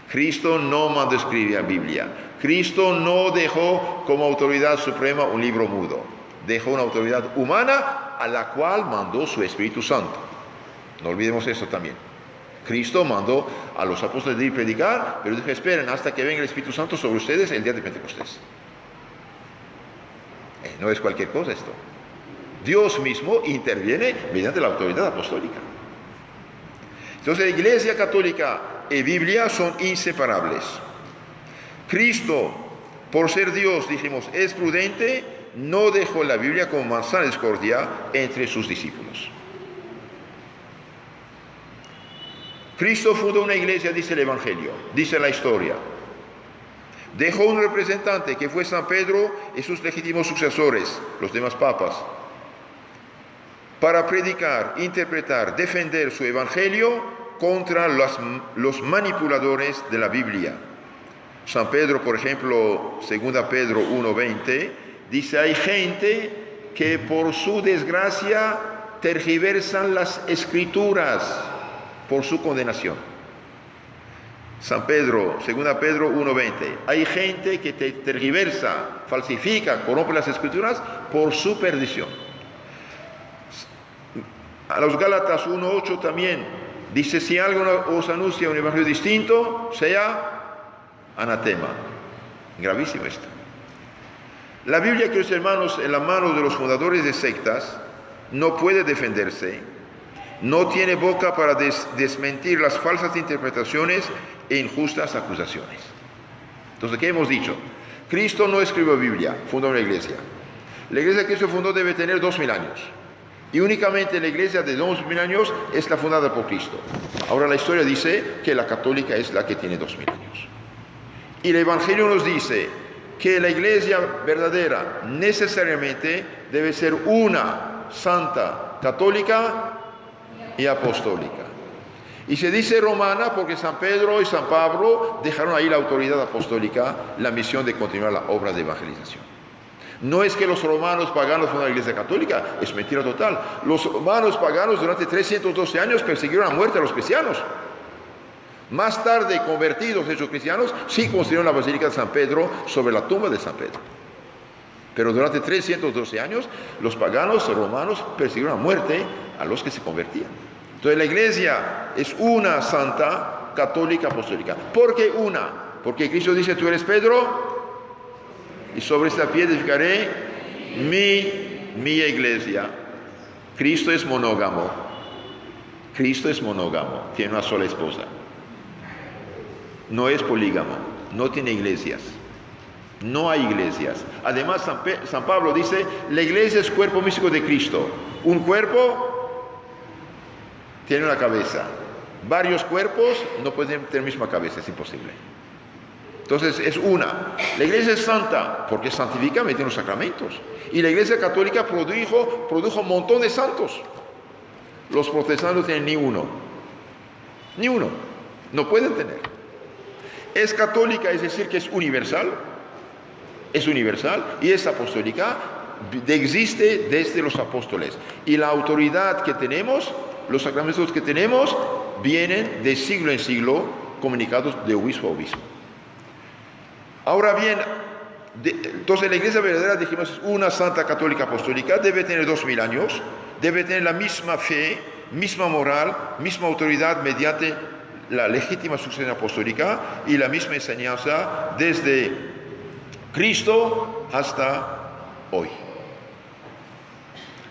Cristo no mandó escribir la Biblia. Cristo no dejó como autoridad suprema un libro mudo. Dejó una autoridad humana a la cual mandó su Espíritu Santo. No olvidemos eso también. Cristo mandó a los apóstoles de ir a predicar, pero dijo: esperen hasta que venga el Espíritu Santo sobre ustedes el día de Pentecostés. No es cualquier cosa esto. Dios mismo interviene mediante la autoridad apostólica. Entonces, la Iglesia Católica y Biblia son inseparables. Cristo, por ser Dios, dijimos, es prudente, no dejó la Biblia como manzana de discordia entre sus discípulos. Cristo fundó una iglesia, dice el Evangelio, dice la historia. Dejó un representante que fue San Pedro y sus legítimos sucesores, los demás papas, para predicar, interpretar, defender su Evangelio contra los manipuladores de la Biblia. San Pedro, por ejemplo, 2 Pedro 1:20, dice: hay gente que por su desgracia tergiversan las Escrituras por su condenación. San Pedro, 2 Pedro 1:20, hay gente que tergiversa, falsifica, corrompe las Escrituras por su perdición. A los Gálatas 1:8 también dice: si alguno os anuncia un evangelio distinto, sea anatema. Gravísimo esto. La Biblia, queridos hermanos, en la mano de los fundadores de sectas, no puede defenderse, no tiene boca para desmentir las falsas interpretaciones e injustas acusaciones. Entonces, ¿qué hemos dicho? Cristo no escribió Biblia, fundó una iglesia. La iglesia que Cristo fundó debe tener 2000 años. Y únicamente la iglesia de 2000 años es la fundada por Cristo. Ahora la historia dice que la católica es la que tiene 2000 años. Y el Evangelio nos dice que la iglesia verdadera necesariamente debe ser una, santa, católica y apostólica. Y se dice romana porque San Pedro y San Pablo dejaron ahí la autoridad apostólica, la misión de continuar la obra de evangelización. No es que los romanos paganos fundaron la iglesia católica, es mentira total. Los romanos paganos durante 312 años persiguieron a muerte a los cristianos. Más tarde, convertidos, hechos cristianos, sí construyeron la Basílica de San Pedro sobre la tumba de San Pedro. Pero durante 312 años, los paganos romanos persiguieron a muerte a los que se convertían. Entonces la iglesia es una santa, católica, apostólica. ¿Por qué una? Porque Cristo dice, tú eres Pedro, y sobre esta piedra edificaré mi iglesia. Cristo es monógamo. Cristo es monógamo, tiene una sola esposa. No es polígamo, no tiene iglesias. No hay iglesias. Además, San Pablo dice, la iglesia es cuerpo místico de Cristo. Un cuerpo tiene una cabeza. Varios cuerpos no pueden tener la misma cabeza, es imposible. Entonces es una. La iglesia es santa porque santifica mediante los sacramentos. Y la iglesia católica produjo un montón de santos. Los protestantes no tienen ni uno. Ni uno. No pueden tener. Es católica, es decir, que es universal. Es universal y es apostólica, existe desde los apóstoles. Y la autoridad que tenemos, los sacramentos que tenemos, vienen de siglo en siglo, comunicados de obispo a obispo. Ahora bien, entonces la iglesia verdadera, dijimos, es una santa católica apostólica, debe tener 2000 años, debe tener la misma fe, misma moral, misma autoridad mediante la legítima sucesión apostólica y la misma enseñanza desde Cristo hasta hoy.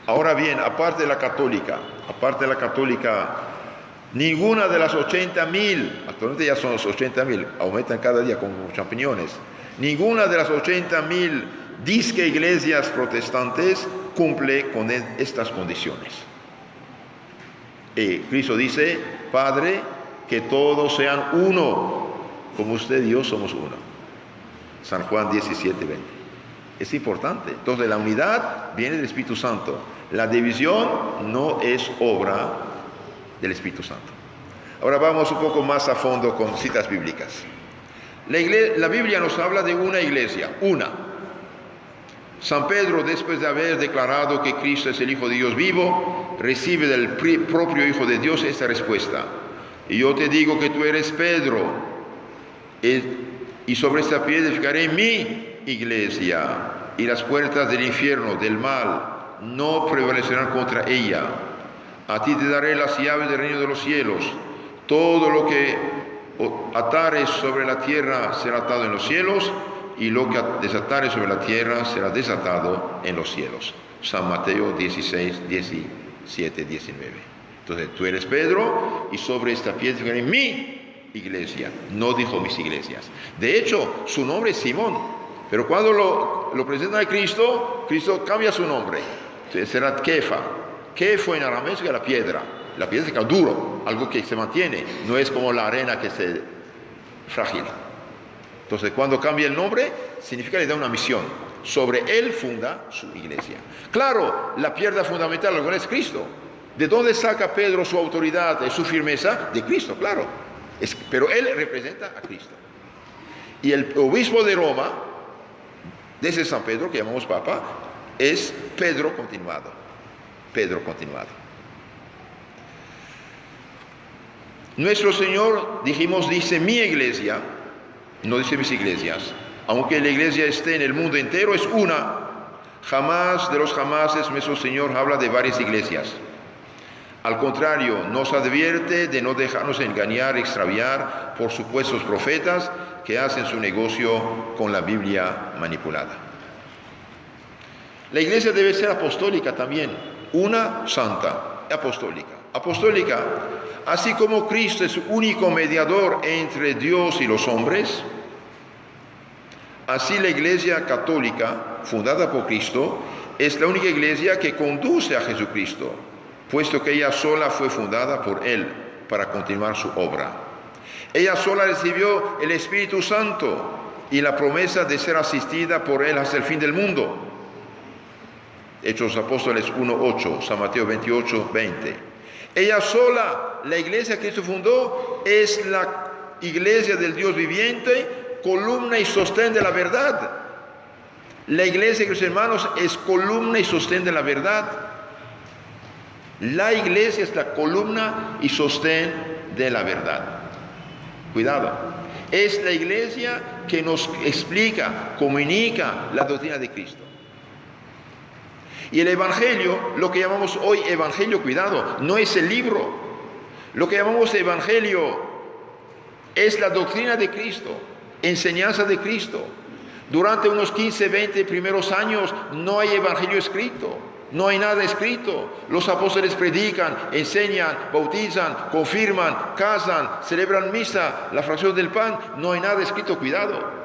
Ahora bien, aparte de la católica, ninguna de las 80.000, actualmente ya son los 80.000, aumentan cada día como champiñones, ninguna de las 80.000 disque iglesias protestantes cumple con estas condiciones. Cristo dice, Padre, que todos sean uno, como usted y yo somos uno. San Juan 17:20. Es importante. Entonces la unidad viene del Espíritu Santo. La división no es obra del Espíritu Santo. Ahora vamos un poco más a fondo con citas bíblicas. La Biblia nos habla de una iglesia, una. San Pedro, después de haber declarado que Cristo es el Hijo de Dios vivo, recibe del propio Hijo de Dios esta respuesta. Y yo te digo que tú eres Pedro, y sobre esta piedra edificaré mi iglesia, y las puertas del infierno, del mal, no prevalecerán contra ella. A ti te daré las llaves del reino de los cielos. Todo lo que atares sobre la tierra será atado en los cielos, y lo que desatares sobre la tierra será desatado en los cielos. San Mateo 16, 17, 19. Entonces, tú eres Pedro, y sobre esta piedra edificaré mi iglesia. No dijo mis iglesias. De hecho, su nombre es Simón, pero cuando lo presentan a Cristo, Cristo cambia su nombre. Entonces será Kefa. Kefa en arameo es la piedra. La piedra es duro, algo que se mantiene, no es como la arena que se frágil. Entonces, cuando cambia el nombre, significa que le da una misión. Sobre él funda su iglesia. Claro, la piedra fundamental alguna es Cristo. ¿De dónde saca Pedro su autoridad y su firmeza? De Cristo, claro. Pero él representa a Cristo. Y el obispo de Roma, desde San Pedro, que llamamos Papa, es Pedro continuado. Pedro continuado. Nuestro Señor, dijimos, dice mi iglesia, no dice mis iglesias. Aunque la iglesia esté en el mundo entero, es una. Jamás de los jamases nuestro Señor habla de varias iglesias. Al contrario, nos advierte de no dejarnos engañar, extraviar por supuestos profetas que hacen su negocio con la Biblia manipulada. La iglesia debe ser apostólica también, una santa, apostólica. Apostólica, así como Cristo es único mediador entre Dios y los hombres, así la iglesia católica, fundada por Cristo, es la única iglesia que conduce a Jesucristo, puesto que ella sola fue fundada por Él para continuar su obra. Ella sola recibió el Espíritu Santo y la promesa de ser asistida por Él hasta el fin del mundo. Hechos Apóstoles 1:8, San Mateo 28:20. Ella sola, la iglesia que Cristo fundó, es la iglesia del Dios viviente, columna y sostén de la verdad. La iglesia, queridos hermanos, es columna y sostén de la verdad. La iglesia es la columna y sostén de la verdad. Cuidado. Es la iglesia que nos explica, comunica la doctrina de Cristo. Y el Evangelio, lo que llamamos hoy Evangelio, cuidado, no es el libro. Lo que llamamos Evangelio es la doctrina de Cristo, enseñanza de Cristo. Durante unos 15, 20 primeros años no hay Evangelio escrito, no hay nada escrito. Los apóstoles predican, enseñan, bautizan, confirman, casan, celebran misa, la fracción del pan, no hay nada escrito, cuidado.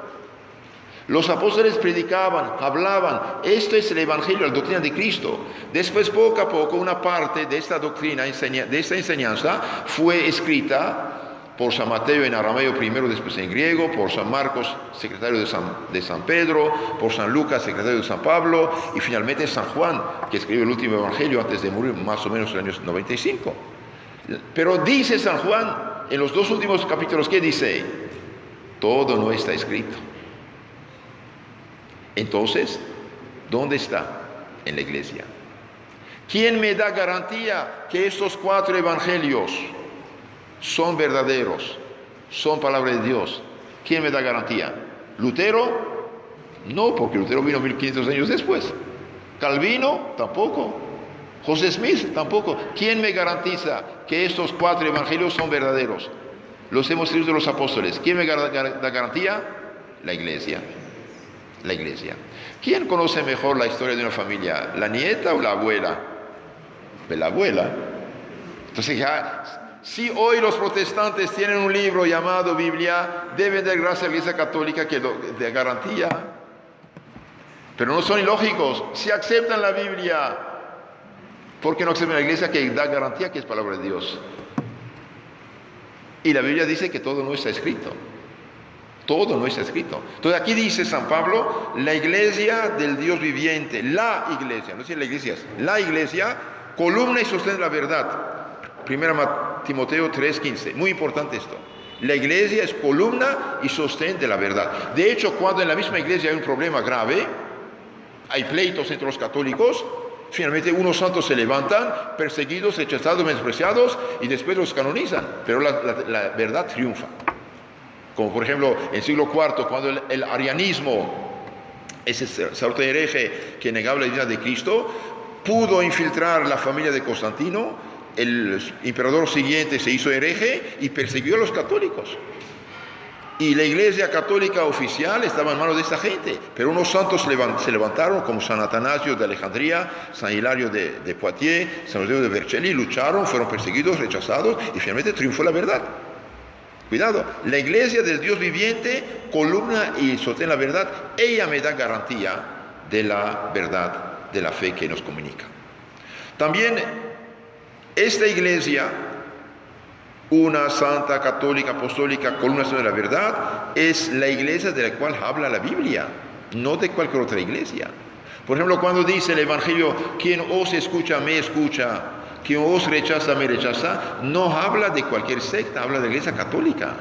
Los apóstoles predicaban, hablaban, esto es el Evangelio, la doctrina de Cristo. Después, poco a poco, una parte de esta doctrina, de esta enseñanza, fue escrita por San Mateo en arameo primero, después en griego, por San Marcos, secretario de San Pedro, por San Lucas, secretario de San Pablo, y finalmente San Juan, que escribió el último Evangelio antes de morir, más o menos en los años 95. Pero dice San Juan, en los 2 últimos capítulos, ¿qué dice? Todo no está escrito. Entonces, ¿dónde está? En la iglesia. ¿Quién me da garantía que estos 4 evangelios son verdaderos, son palabra de Dios? ¿Quién me da garantía? ¿Lutero? No, porque Lutero vino 1500 años después. ¿Calvino? Tampoco. ¿José Smith? Tampoco. ¿Quién me garantiza que estos 4 evangelios son verdaderos? Los hemos leído de los apóstoles. ¿Quién me da garantía? La iglesia. La iglesia. ¿Quién conoce mejor la historia de una familia? ¿La nieta o la abuela? La abuela. Entonces ya, si hoy los protestantes tienen un libro llamado Biblia, deben dar gracias a la Iglesia Católica que de garantía. Pero no son ilógicos. Si aceptan la Biblia, ¿por qué no aceptan la Iglesia que da garantía que es palabra de Dios? Y la Biblia dice que todo no está escrito. Todo no está escrito. Entonces aquí dice San Pablo, la iglesia del Dios viviente, la iglesia, no es la iglesia, la iglesia, columna y sostén de la verdad. 1 Timoteo 3:15, muy importante esto. La iglesia es columna y sostén de la verdad. De hecho, cuando en la misma iglesia hay un problema grave, hay pleitos entre los católicos, finalmente unos santos se levantan, perseguidos, rechazados, menospreciados, y después los canonizan, pero la verdad triunfa. Como por ejemplo en el siglo IV, cuando el arianismo, ese sacerdote hereje que negaba la divinidad de Cristo, pudo infiltrar la familia de Constantino, el emperador siguiente se hizo hereje y persiguió a los católicos. Y la iglesia católica oficial estaba en manos de esta gente, pero unos santos se levantaron, como San Atanasio de Alejandría, San Hilario de Poitiers, San José de Vercelli, lucharon, fueron perseguidos, rechazados, y finalmente triunfó la verdad. Cuidado, la iglesia del Dios viviente, columna y sostén la verdad, ella me da garantía de la verdad, de la fe que nos comunica. También esta iglesia, una santa, católica, apostólica, columna de la verdad, es la iglesia de la cual habla la Biblia, no de cualquier otra iglesia. Por ejemplo, cuando dice el Evangelio, quien os escucha, me escucha, quien os rechaza, me rechaza, no habla de cualquier secta, habla de la iglesia católica.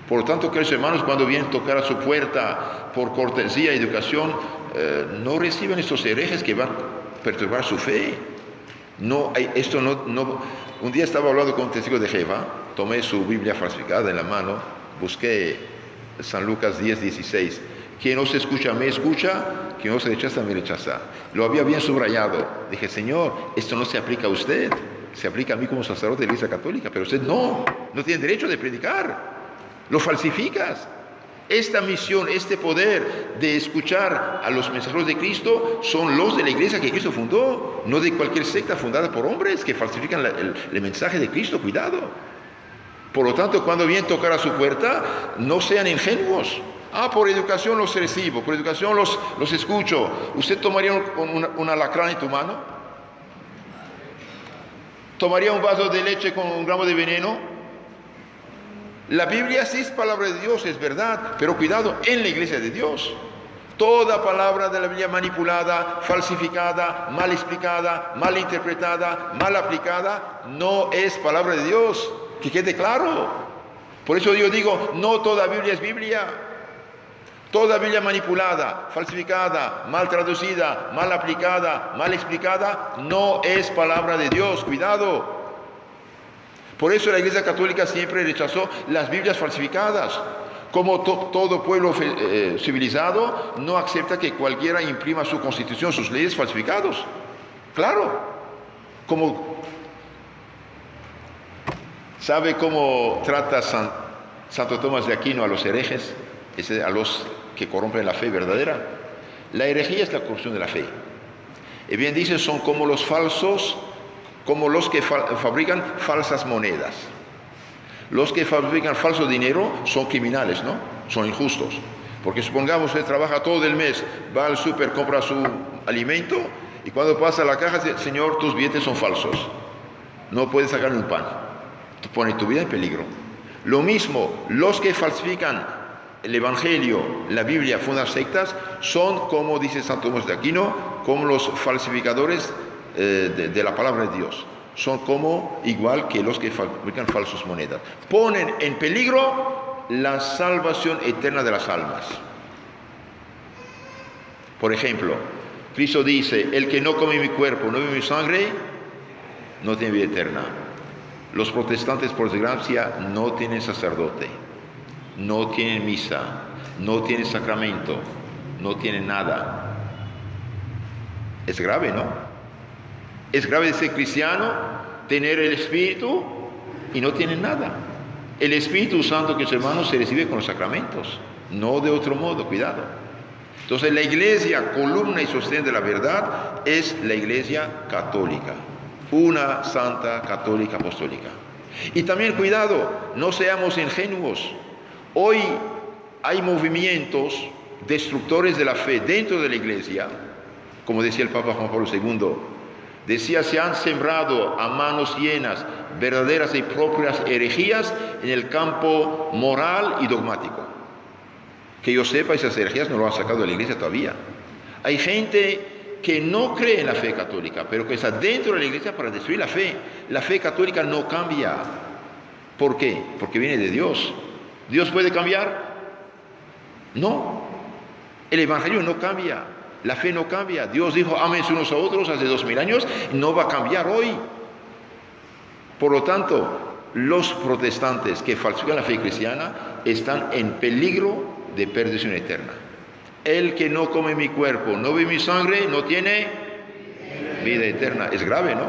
Por lo tanto, queridos hermanos, cuando vienen a tocar a su puerta por cortesía y educación, no reciben estos herejes que van a perturbar su fe. Un día estaba hablando con un testigo de Jehová, tomé su Biblia falsificada en la mano, busqué San Lucas 10:16. Quien os escucha, me escucha, quien os rechaza, me rechaza. Lo había bien subrayado. Dije, Señor, esto no se aplica a usted, se aplica a mí como sacerdote de la Iglesia Católica, pero usted no tiene derecho de predicar, lo falsificas. Esta misión, este poder de escuchar a los mensajeros de Cristo son los de la iglesia que Cristo fundó, no de cualquier secta fundada por hombres que falsifican el mensaje de Cristo. Cuidado. Por lo tanto, cuando vienen a tocar a su puerta, no sean ingenuos. Por educación los recibo, por educación los escucho. ¿Usted tomaría un alacrán en tu mano? ¿Tomaría un vaso de leche con un gramo de veneno? La Biblia sí es palabra de Dios, es verdad, pero cuidado, en la iglesia de Dios. Toda palabra de la Biblia manipulada, falsificada, mal explicada, mal interpretada, mal aplicada, no es palabra de Dios. Que quede claro. Por eso yo digo, no toda Biblia es Biblia. Toda Biblia manipulada, falsificada, mal traducida, mal aplicada, mal explicada, no es palabra de Dios. Cuidado. Por eso la Iglesia Católica siempre rechazó las Biblias falsificadas. Como todo pueblo civilizado, no acepta que cualquiera imprima su constitución, sus leyes falsificados. Claro, ¿sabe cómo trata Santo Tomás de Aquino a los herejes, a los que corrompen la fe verdadera? La herejía es la corrupción de la fe. Y bien dice, son como los falsos, como los que fabrican falsas monedas. Los que fabrican falso dinero son criminales, ¿no? Son injustos. Porque supongamos que trabaja todo el mes, va al súper, compra su alimento, y cuando pasa a la caja dice, Señor, tus billetes son falsos. No puedes sacar un pan. Pone tu vida en peligro. Lo mismo, los que falsifican el Evangelio, la Biblia, fundan sectas, son, como dice Santo Tomás de Aquino, como los falsificadores de la palabra de Dios. Son como igual que los que fabrican falsas monedas. Ponen en peligro la salvación eterna de las almas. Por ejemplo, Cristo dice, el que no come mi cuerpo, no bebe mi sangre, no tiene vida eterna. Los protestantes, por desgracia, no tienen sacerdote, no tienen misa, no tienen sacramento, no tienen nada. Es grave, ¿no? Es grave ser cristiano, tener el Espíritu y no tienen nada. El Espíritu Santo, que es hermano, se recibe con los sacramentos, no de otro modo, cuidado. Entonces la iglesia, columna y sostén de la verdad, es la iglesia católica. Una santa católica apostólica. Y también cuidado, no seamos ingenuos. Hoy hay movimientos destructores de la fe dentro de la iglesia, como decía el Papa Juan Pablo II, decía, se han sembrado a manos llenas verdaderas y propias herejías en el campo moral y dogmático. Que yo sepa, esas herejías no lo han sacado de la iglesia todavía. Hay gente que no cree en la fe católica, pero que está dentro de la iglesia para destruir la fe. La fe católica no cambia. ¿Por qué? Porque viene de Dios. ¿Dios puede cambiar? No. El Evangelio no cambia. La fe no cambia. Dios dijo, ámense unos a otros hace 2000 años, no va a cambiar hoy. Por lo tanto, los protestantes que falsifican la fe cristiana están en peligro de perdición eterna. El que no come mi cuerpo, no bebe mi sangre, no tiene vida eterna. Es grave, ¿no?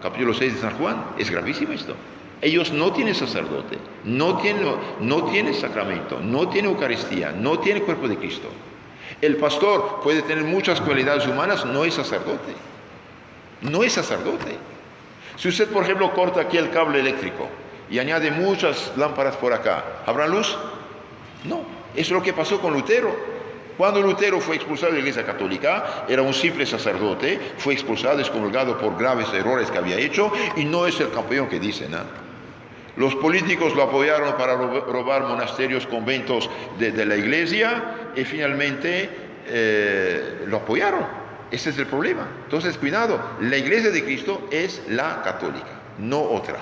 Capítulo 6 de San Juan. Es gravísimo esto. Ellos no tienen sacerdote, no tienen sacramento, no tienen Eucaristía, no tienen cuerpo de Cristo. El pastor puede tener muchas cualidades humanas, no es sacerdote. No es sacerdote. Si usted, por ejemplo, corta aquí el cable eléctrico y añade muchas lámparas por acá, ¿habrá luz? No. Eso es lo que pasó con Lutero. Cuando Lutero fue expulsado de la Iglesia Católica, era un simple sacerdote, fue expulsado, excomulgado por graves errores que había hecho, y no es el campeón que dicen, ¿no? Los políticos lo apoyaron para robar monasterios, conventos de la Iglesia, y finalmente lo apoyaron. Ese es el problema. Entonces, cuidado, la Iglesia de Cristo es la católica, no otra.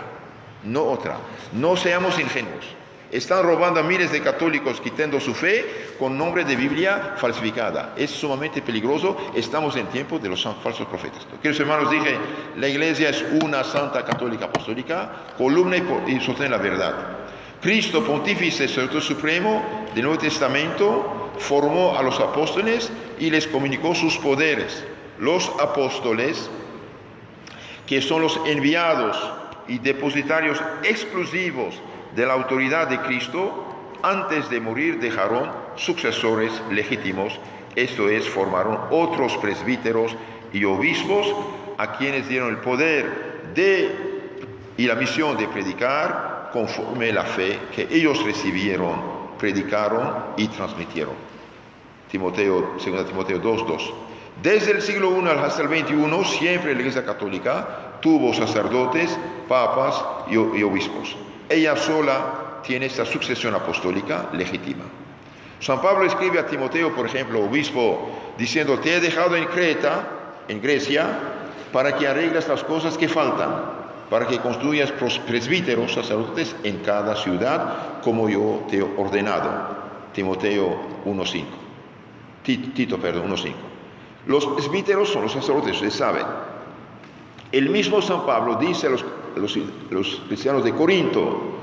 No otra. No seamos ingenuos. Están robando a miles de católicos quitando su fe con nombre de Biblia falsificada. Es sumamente peligroso. Estamos en tiempo de los falsos profetas. Queridos hermanos, dije, la iglesia es una santa católica apostólica, columna y sostén la verdad. Cristo, pontífice, sacerdote supremo del Nuevo Testamento, formó a los apóstoles y les comunicó sus poderes. Los apóstoles, que son los enviados y depositarios exclusivos de la autoridad de Cristo, antes de morir dejaron sucesores legítimos, esto es, formaron otros presbíteros y obispos a quienes dieron el poder y la misión de predicar conforme la fe que ellos recibieron, predicaron y transmitieron. 2 Timoteo 2:2. Desde el siglo I hasta el XXI, siempre la Iglesia Católica tuvo sacerdotes, papas y obispos. Ella sola tiene esta sucesión apostólica legítima. San Pablo escribe a Timoteo, por ejemplo, obispo, diciendo, te he dejado en Creta, en Grecia, para que arregles las cosas que faltan, para que construyas presbíteros, sacerdotes en cada ciudad, como yo te he ordenado. Timoteo 1:5. Tito 1:5. Los presbíteros son los sacerdotes, ustedes saben. El mismo San Pablo dice a los cristianos de Corinto,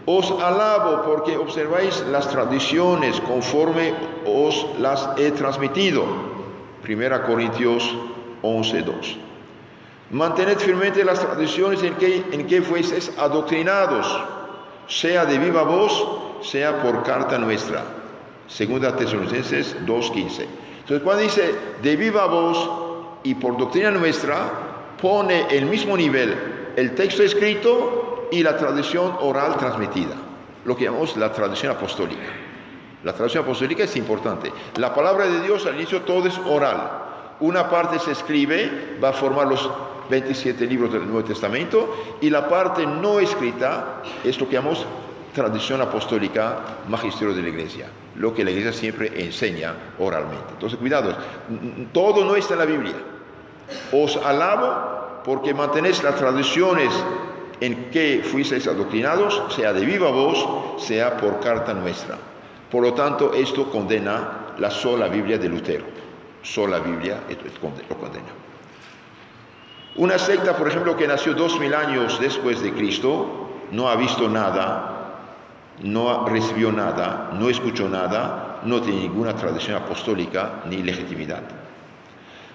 os alabo porque observáis las tradiciones conforme os las he transmitido. 1 Corintios 11:2. Mantened firmemente las tradiciones en que fuisteis adoctrinados, sea de viva voz, sea por carta nuestra. Segunda Tesalonicenses 2:15. Entonces, cuando dice de viva voz y por doctrina nuestra, pone el mismo nivel el texto escrito y la tradición oral transmitida, lo que llamamos la tradición apostólica. La tradición apostólica es importante. La palabra de Dios al inicio todo es oral. Una parte se escribe, va a formar los 27 libros del Nuevo Testamento, y la parte no escrita es lo que llamamos tradición apostólica, magisterio de la Iglesia, lo que la Iglesia siempre enseña oralmente. Entonces, cuidado, todo no está en la Biblia. Os alabo porque mantenéis las tradiciones en que fuisteis adoctrinados, sea de viva voz, sea por carta nuestra. Por lo tanto, esto condena la sola Biblia de Lutero. Sola Biblia lo condena. Una secta, por ejemplo, que nació 2000 años después de Cristo, no ha visto nada, no recibió nada, no escuchó nada, no tiene ninguna tradición apostólica ni legitimidad.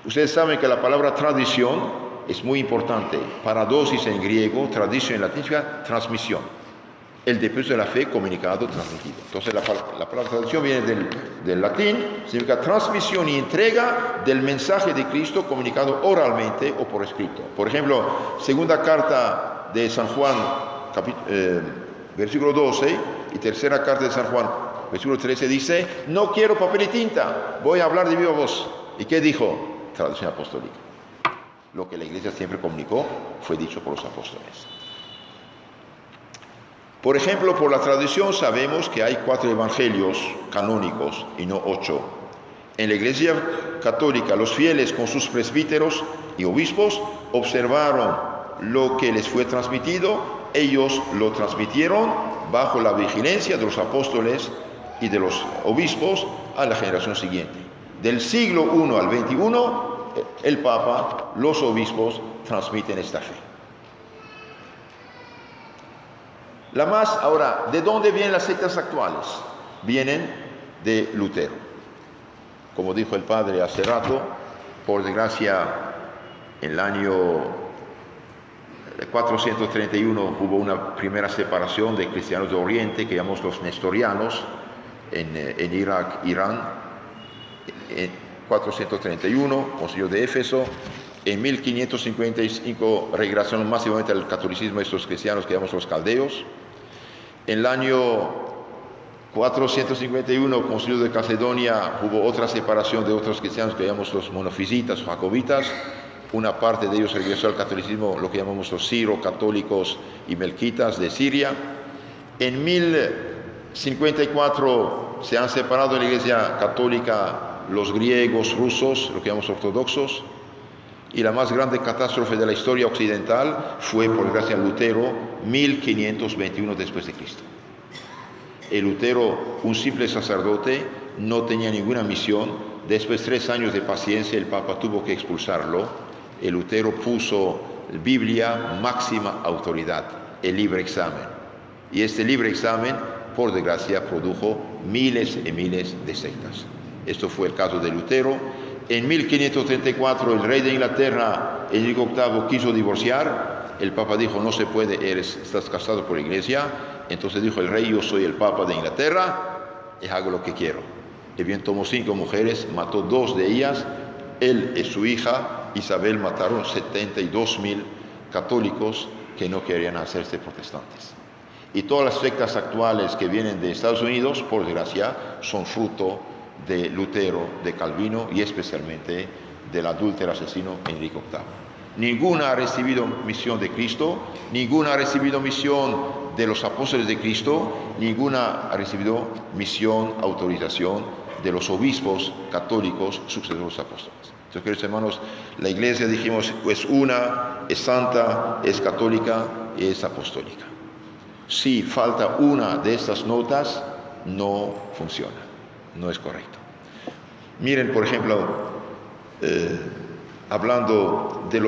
Ustedes saben que la palabra tradición es muy importante. Paradosis en griego, tradición en latín significa transmisión. El depósito de la fe comunicado, transmitido. Entonces la palabra tradición viene del latín, significa transmisión y entrega del mensaje de Cristo comunicado oralmente o por escrito. Por ejemplo, segunda carta de San Juan, versículo 12, y tercera carta de San Juan, versículo 13, dice: no quiero papel y tinta, voy a hablar de viva voz. ¿Y qué dijo? Tradición apostólica. Lo que la Iglesia siempre comunicó fue dicho por los apóstoles. Por ejemplo, por la tradición sabemos que hay 4 evangelios canónicos y no 8. En la Iglesia católica, los fieles con sus presbíteros y obispos observaron lo que les fue transmitido. Ellos lo transmitieron bajo la vigilancia de los apóstoles y de los obispos a la generación siguiente. Del siglo I al XXI, el Papa, los obispos transmiten esta fe. Ahora, ¿de dónde vienen las sectas actuales? Vienen de Lutero. Como dijo el padre hace rato, por desgracia, en el año 431 hubo una primera separación de cristianos de Oriente, que llamamos los nestorianos, en Irak, Irán. En 431, concilio de Éfeso. En 1555 regresaron masivamente al catolicismo estos cristianos que llamamos los caldeos. En el año 451, concilio de Calcedonia, hubo otra separación de otros cristianos que llamamos los monofisitas o jacobitas. Una parte de ellos regresó al catolicismo, lo que llamamos los siro-católicos y melquitas de Siria. En 1054 se han separado de la Iglesia católica los griegos, rusos, lo que llamamos ortodoxos. Y la más grande catástrofe de la historia occidental fue, por desgracia, Lutero, 1521 después de Cristo. El Lutero, un simple sacerdote, no tenía ninguna misión. Después de 3 años de paciencia, el Papa tuvo que expulsarlo. El Lutero puso Biblia, máxima autoridad, el libre examen. Y este libre examen, por desgracia, produjo miles y miles de sectas. Esto fue el caso de Lutero. En 1534 el rey de Inglaterra, Enrique VIII, quiso divorciar. El Papa dijo: no se puede, estás casado por la Iglesia. Entonces dijo el rey: yo soy el Papa de Inglaterra y hago lo que quiero. Y bien, tomó 5 mujeres, mató 2 de ellas. Él y su hija Isabel mataron 72,000 católicos que no querían hacerse protestantes. Y todas las sectas actuales que vienen de Estados Unidos, por desgracia, son fruto de Lutero, de Calvino y especialmente del adúltero asesino Enrique VIII. Ninguna ha recibido misión de Cristo, ninguna ha recibido misión de los apóstoles de Cristo, ninguna ha recibido misión, autorización de los obispos católicos sucesores de los apóstoles. Entonces, queridos hermanos, la Iglesia, dijimos, es una, es santa, es católica y es apostólica. Si falta una de estas notas, no funciona, no es correcto. Miren, por ejemplo, hablando de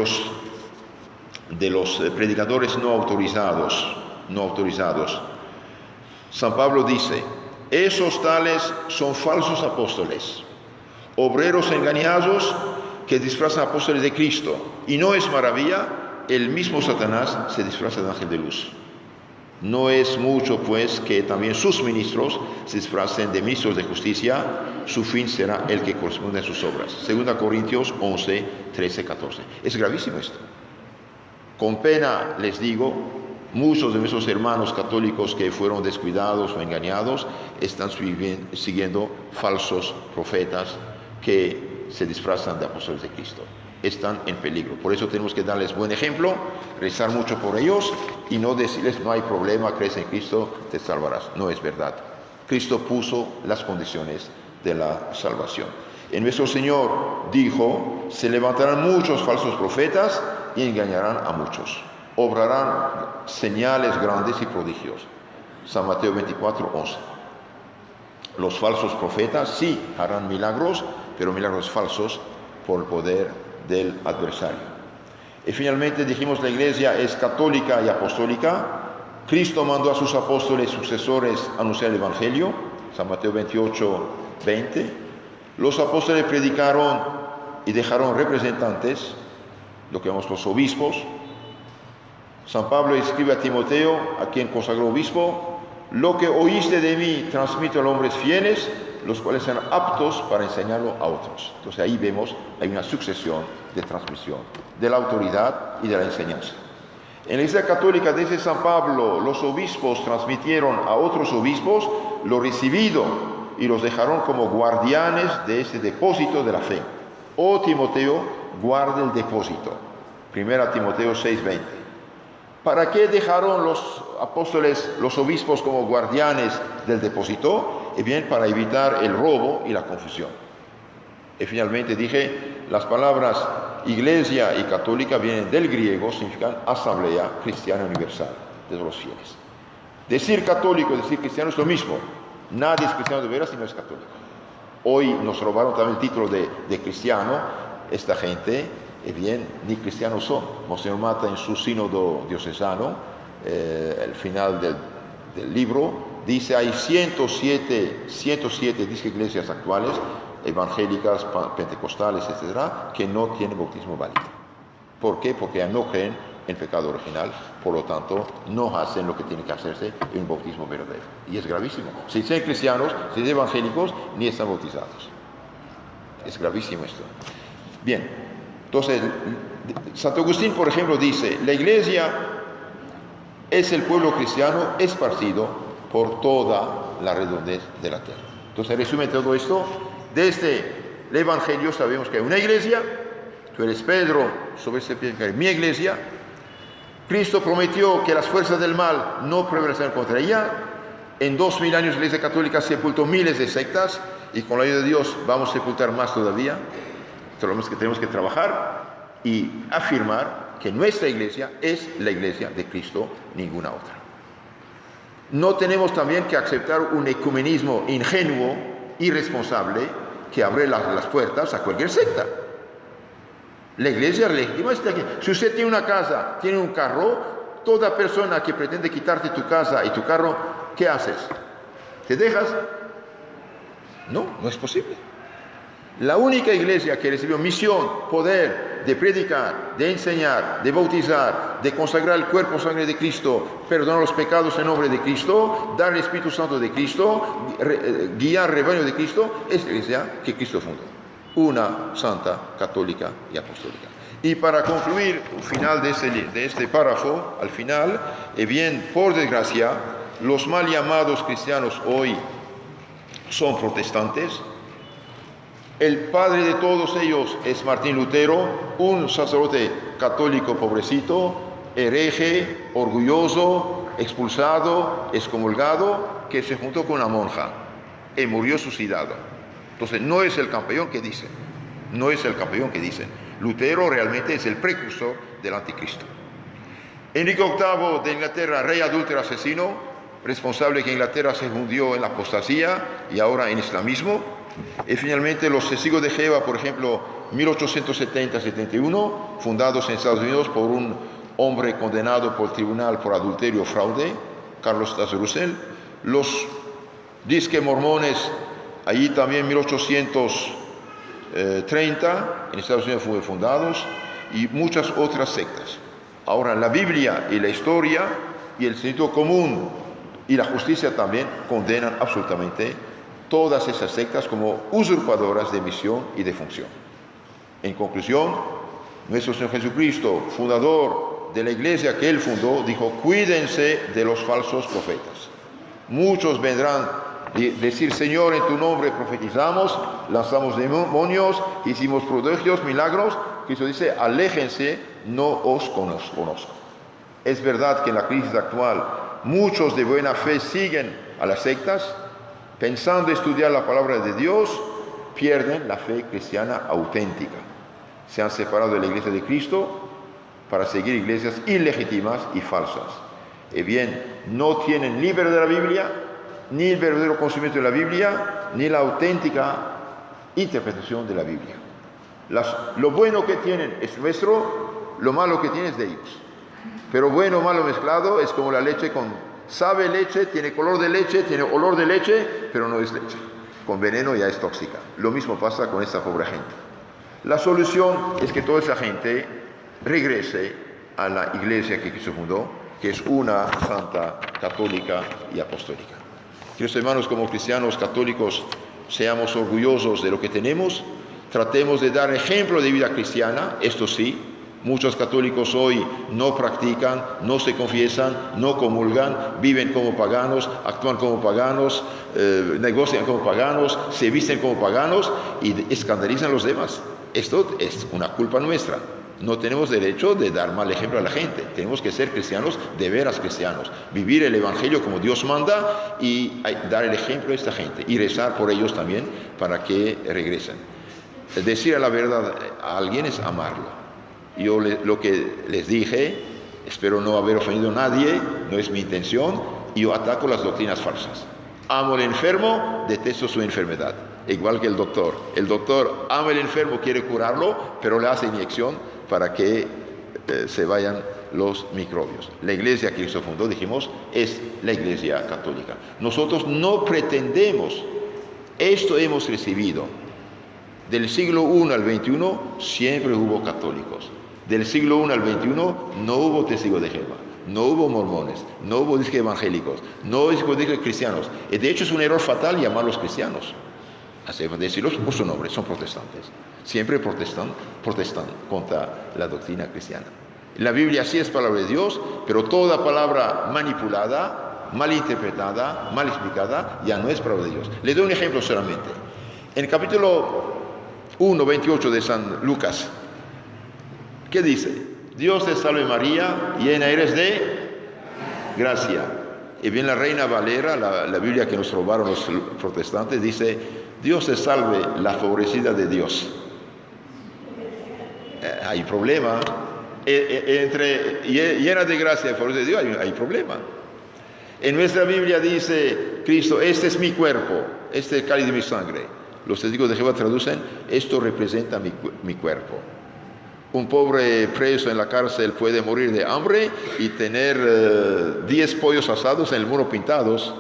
los predicadores no autorizados, San Pablo dice: esos tales son falsos apóstoles, obreros engañados que disfrazan apóstoles de Cristo. Y no es maravilla, el mismo Satanás se disfraza de ángel de luz. No es mucho, pues, que también sus ministros se disfracen de ministros de justicia. Su fin será el que corresponde a sus obras. 2 Corintios 11, 13, 14. Es gravísimo esto. Con pena les digo, muchos de nuestros hermanos católicos que fueron descuidados o engañados están siguiendo falsos profetas que se disfrazan de apóstoles de Cristo. Están en peligro. Por eso tenemos que darles buen ejemplo, rezar mucho por ellos y no decirles no hay problema, crees en Cristo, te salvarás. No es verdad. Cristo puso las condiciones de la salvación. En nuestro Señor dijo, se levantarán muchos falsos profetas y engañarán a muchos. Obrarán señales grandes y prodigios. San Mateo 24, 11. Los falsos profetas sí harán milagros, pero milagros falsos por el poder del adversario. Y finalmente dijimos la iglesia es católica y apostólica. Cristo mandó a sus apóstoles sucesores a anunciar el Evangelio, San Mateo 28, 20. Los apóstoles predicaron y dejaron representantes, lo que llamamos los obispos. San Pablo escribe a Timoteo, a quien consagró obispo, lo que oíste de mí transmito a los hombres fieles, los cuales sean aptos para enseñarlo a otros. Entonces ahí vemos, hay una sucesión de transmisión de la autoridad y de la enseñanza. En la Iglesia Católica desde San Pablo, los obispos transmitieron a otros obispos lo recibido y los dejaron como guardianes de este depósito de la fe. Oh Timoteo, guarda el depósito. 1 Timoteo 6:20. ¿Para qué dejaron los apóstoles, los obispos como guardianes del depósito? Bien, para evitar el robo y la confusión. Y finalmente dije, las palabras iglesia y católica vienen del griego, significan asamblea cristiana universal de los fieles. Decir católico y decir cristiano es lo mismo. Nadie es cristiano de veras si no es católico. Hoy nos robaron también el título de cristiano. Esta gente, bien, ni cristianos son. Monseñor Mata en su sínodo diocesano, el final del libro, dice hay 107 dice, iglesias actuales, evangélicas, pentecostales, etcétera, que no tienen bautismo válido. ¿Por qué? Porque no creen en pecado original, por lo tanto, no hacen lo que tiene que hacerse en un bautismo verdadero. Y es gravísimo. Si son cristianos, si son evangélicos, ni están bautizados. Es gravísimo esto. Bien, entonces, Santo Agustín, por ejemplo, dice, la iglesia es el pueblo cristiano esparcido por toda la redondez de la tierra. Entonces, resume todo esto. Desde el Evangelio sabemos que hay una iglesia, tú eres Pedro, sobre ese pie cae mi iglesia. Cristo prometió que las fuerzas del mal no prevalecerán contra ella. En 2000 años la Iglesia Católica sepultó miles de sectas y con la ayuda de Dios vamos a sepultar más todavía. Entonces, que tenemos que trabajar y afirmar que nuestra iglesia es la iglesia de Cristo, ninguna otra. No tenemos también que aceptar un ecumenismo ingenuo, irresponsable, que abre las puertas a cualquier secta. La iglesia legítima es la que, si usted tiene una casa, tiene un carro, toda persona que pretende quitarte tu casa y tu carro, ¿qué haces? ¿Te dejas? No, no es posible. La única iglesia que recibió misión, poder de predicar, de enseñar, de bautizar, de consagrar el cuerpo y sangre de Cristo, perdonar los pecados en nombre de Cristo, dar el Espíritu Santo de Cristo, guiar el rebaño de Cristo, es la iglesia que Cristo fundó. Una santa, católica y apostólica. Y para concluir, al final de este párrafo, al final, bien, por desgracia, los mal llamados cristianos hoy son protestantes. El padre de todos ellos es Martín Lutero, un sacerdote católico pobrecito, hereje, orgulloso, expulsado, excomulgado, que se juntó con una monja y murió suicidado. Entonces, no es el campeón que dicen, no es el campeón que dicen. Lutero realmente es el precursor del anticristo. Enrique VIII de Inglaterra, rey adúltero asesino, responsable que Inglaterra se hundió en la apostasía y ahora en islamismo. Y finalmente los testigos de Jehová, por ejemplo, 1870-71, fundados en Estados Unidos por un hombre condenado por el tribunal por adulterio o fraude, Carlos Tazerussel. Los disque mormones, allí también 1830, en Estados Unidos fueron fundados. y muchas otras sectas. Ahora, la Biblia y la historia y el sentido común y la justicia también condenan absolutamente todas esas sectas como usurpadoras de misión y de función. En conclusión, nuestro Señor Jesucristo, fundador de la iglesia que Él fundó, dijo: cuídense de los falsos profetas. Muchos vendrán a decir: Señor, en tu nombre profetizamos, lanzamos demonios, hicimos prodigios, milagros. Cristo dice: aléjense, no os conozco. Es verdad que en la crisis actual muchos de buena fe siguen a las sectas, pensando estudiar la palabra de Dios, pierden la fe cristiana auténtica. Se han separado de la iglesia de Cristo para seguir iglesias ilegítimas y falsas. Bien, no tienen ni verdadera Biblia, ni el verdadero conocimiento de la Biblia, ni la auténtica interpretación de la Biblia. Lo bueno que tienen es nuestro, lo malo que tienen es de ellos. Pero bueno o malo mezclado es como la leche sabe leche, tiene color de leche, tiene olor de leche, pero no es leche. Con veneno ya es tóxica. Lo mismo pasa con esta pobre gente. La solución es que toda esa gente regrese a la iglesia que Cristo fundó, que es una, santa, católica y apostólica. Queridos hermanos, como cristianos católicos, seamos orgullosos de lo que tenemos, tratemos de dar ejemplo de vida cristiana. Esto sí, muchos católicos hoy no practican, no se confiesan, no comulgan, viven como paganos, actúan como paganos, negocian como paganos, se visten como paganos y escandalizan a los demás. Esto es una culpa nuestra. No tenemos derecho de dar mal ejemplo a la gente. Tenemos que ser cristianos, de veras cristianos. Vivir el Evangelio como Dios manda y dar el ejemplo a esta gente. Y rezar por ellos también para que regresen. Decir la verdad a alguien es amarlo. Yo lo que les dije, espero no haber ofendido a nadie, no es mi intención. Yo ataco las doctrinas falsas. Amo al enfermo, detesto su enfermedad. Igual que el doctor. El doctor ama al enfermo, quiere curarlo, pero le hace inyección para que se vayan los microbios. La iglesia que Cristo fundó, dijimos, es la iglesia católica. Nosotros no pretendemos, esto hemos recibido. Del siglo I al XXI siempre hubo católicos. Del siglo I al XXI no hubo testigos de Jehová, no hubo mormones, no hubo disque evangélicos, no hubo disque cristianos. De hecho, es un error fatal llamarlos cristianos. Decirlos por su nombre, son protestantes. Siempre protestan contra la doctrina cristiana. La Biblia sí es palabra de Dios, pero toda palabra manipulada, mal interpretada, mal explicada, ya no es palabra de Dios. Le doy un ejemplo solamente. En el capítulo 1, 28 de San Lucas, ¿qué dice? Dios te salve María, llena eres de gracia. Y bien la Reina Valera, la Biblia que nos robaron los protestantes, dice: Dios te salve, la favorecida de Dios. Hay problema. Entre llena de gracia y favorecida de Dios hay problema. En nuestra Biblia dice Cristo: este es mi cuerpo, este es el cáliz de mi sangre. Los testigos de Jehová traducen: esto representa mi cuerpo. Un pobre preso en la cárcel puede morir de hambre y tener 10 pollos asados en el muro pintados.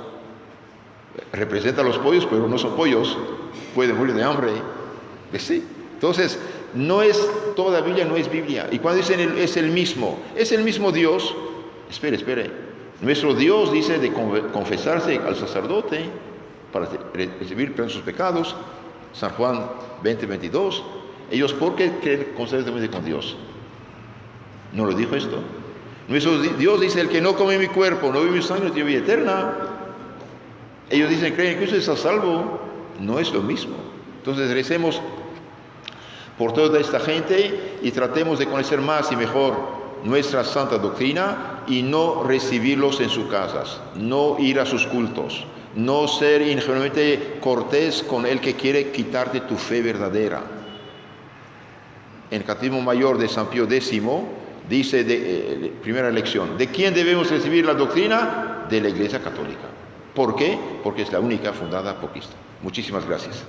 Representa los pollos, pero no son pollos. Puede morir de hambre. Sí. Entonces, toda Biblia no es Biblia. Y cuando dicen es el mismo Dios, espere. Nuestro Dios dice de confesarse al sacerdote para recibir perdón de sus pecados. San Juan 20:22. Ellos, ¿por qué creen constantemente con Dios? ¿No lo dijo esto? Nuestro Dios dice: el que no come mi cuerpo, no vive mi sangre, tiene vida eterna. Ellos dicen: creen que usted está salvo. No es lo mismo. Entonces recemos por toda esta gente y tratemos de conocer más y mejor nuestra santa doctrina y no recibirlos en sus casas, no ir a sus cultos, no ser ingenuamente cortés con el que quiere quitarte tu fe verdadera. En el Catecismo Mayor de San Pío X dice, primera lección: ¿de quién debemos recibir la doctrina? De la Iglesia Católica. ¿Por qué? Porque es la única fundada por Cristo. Muchísimas gracias.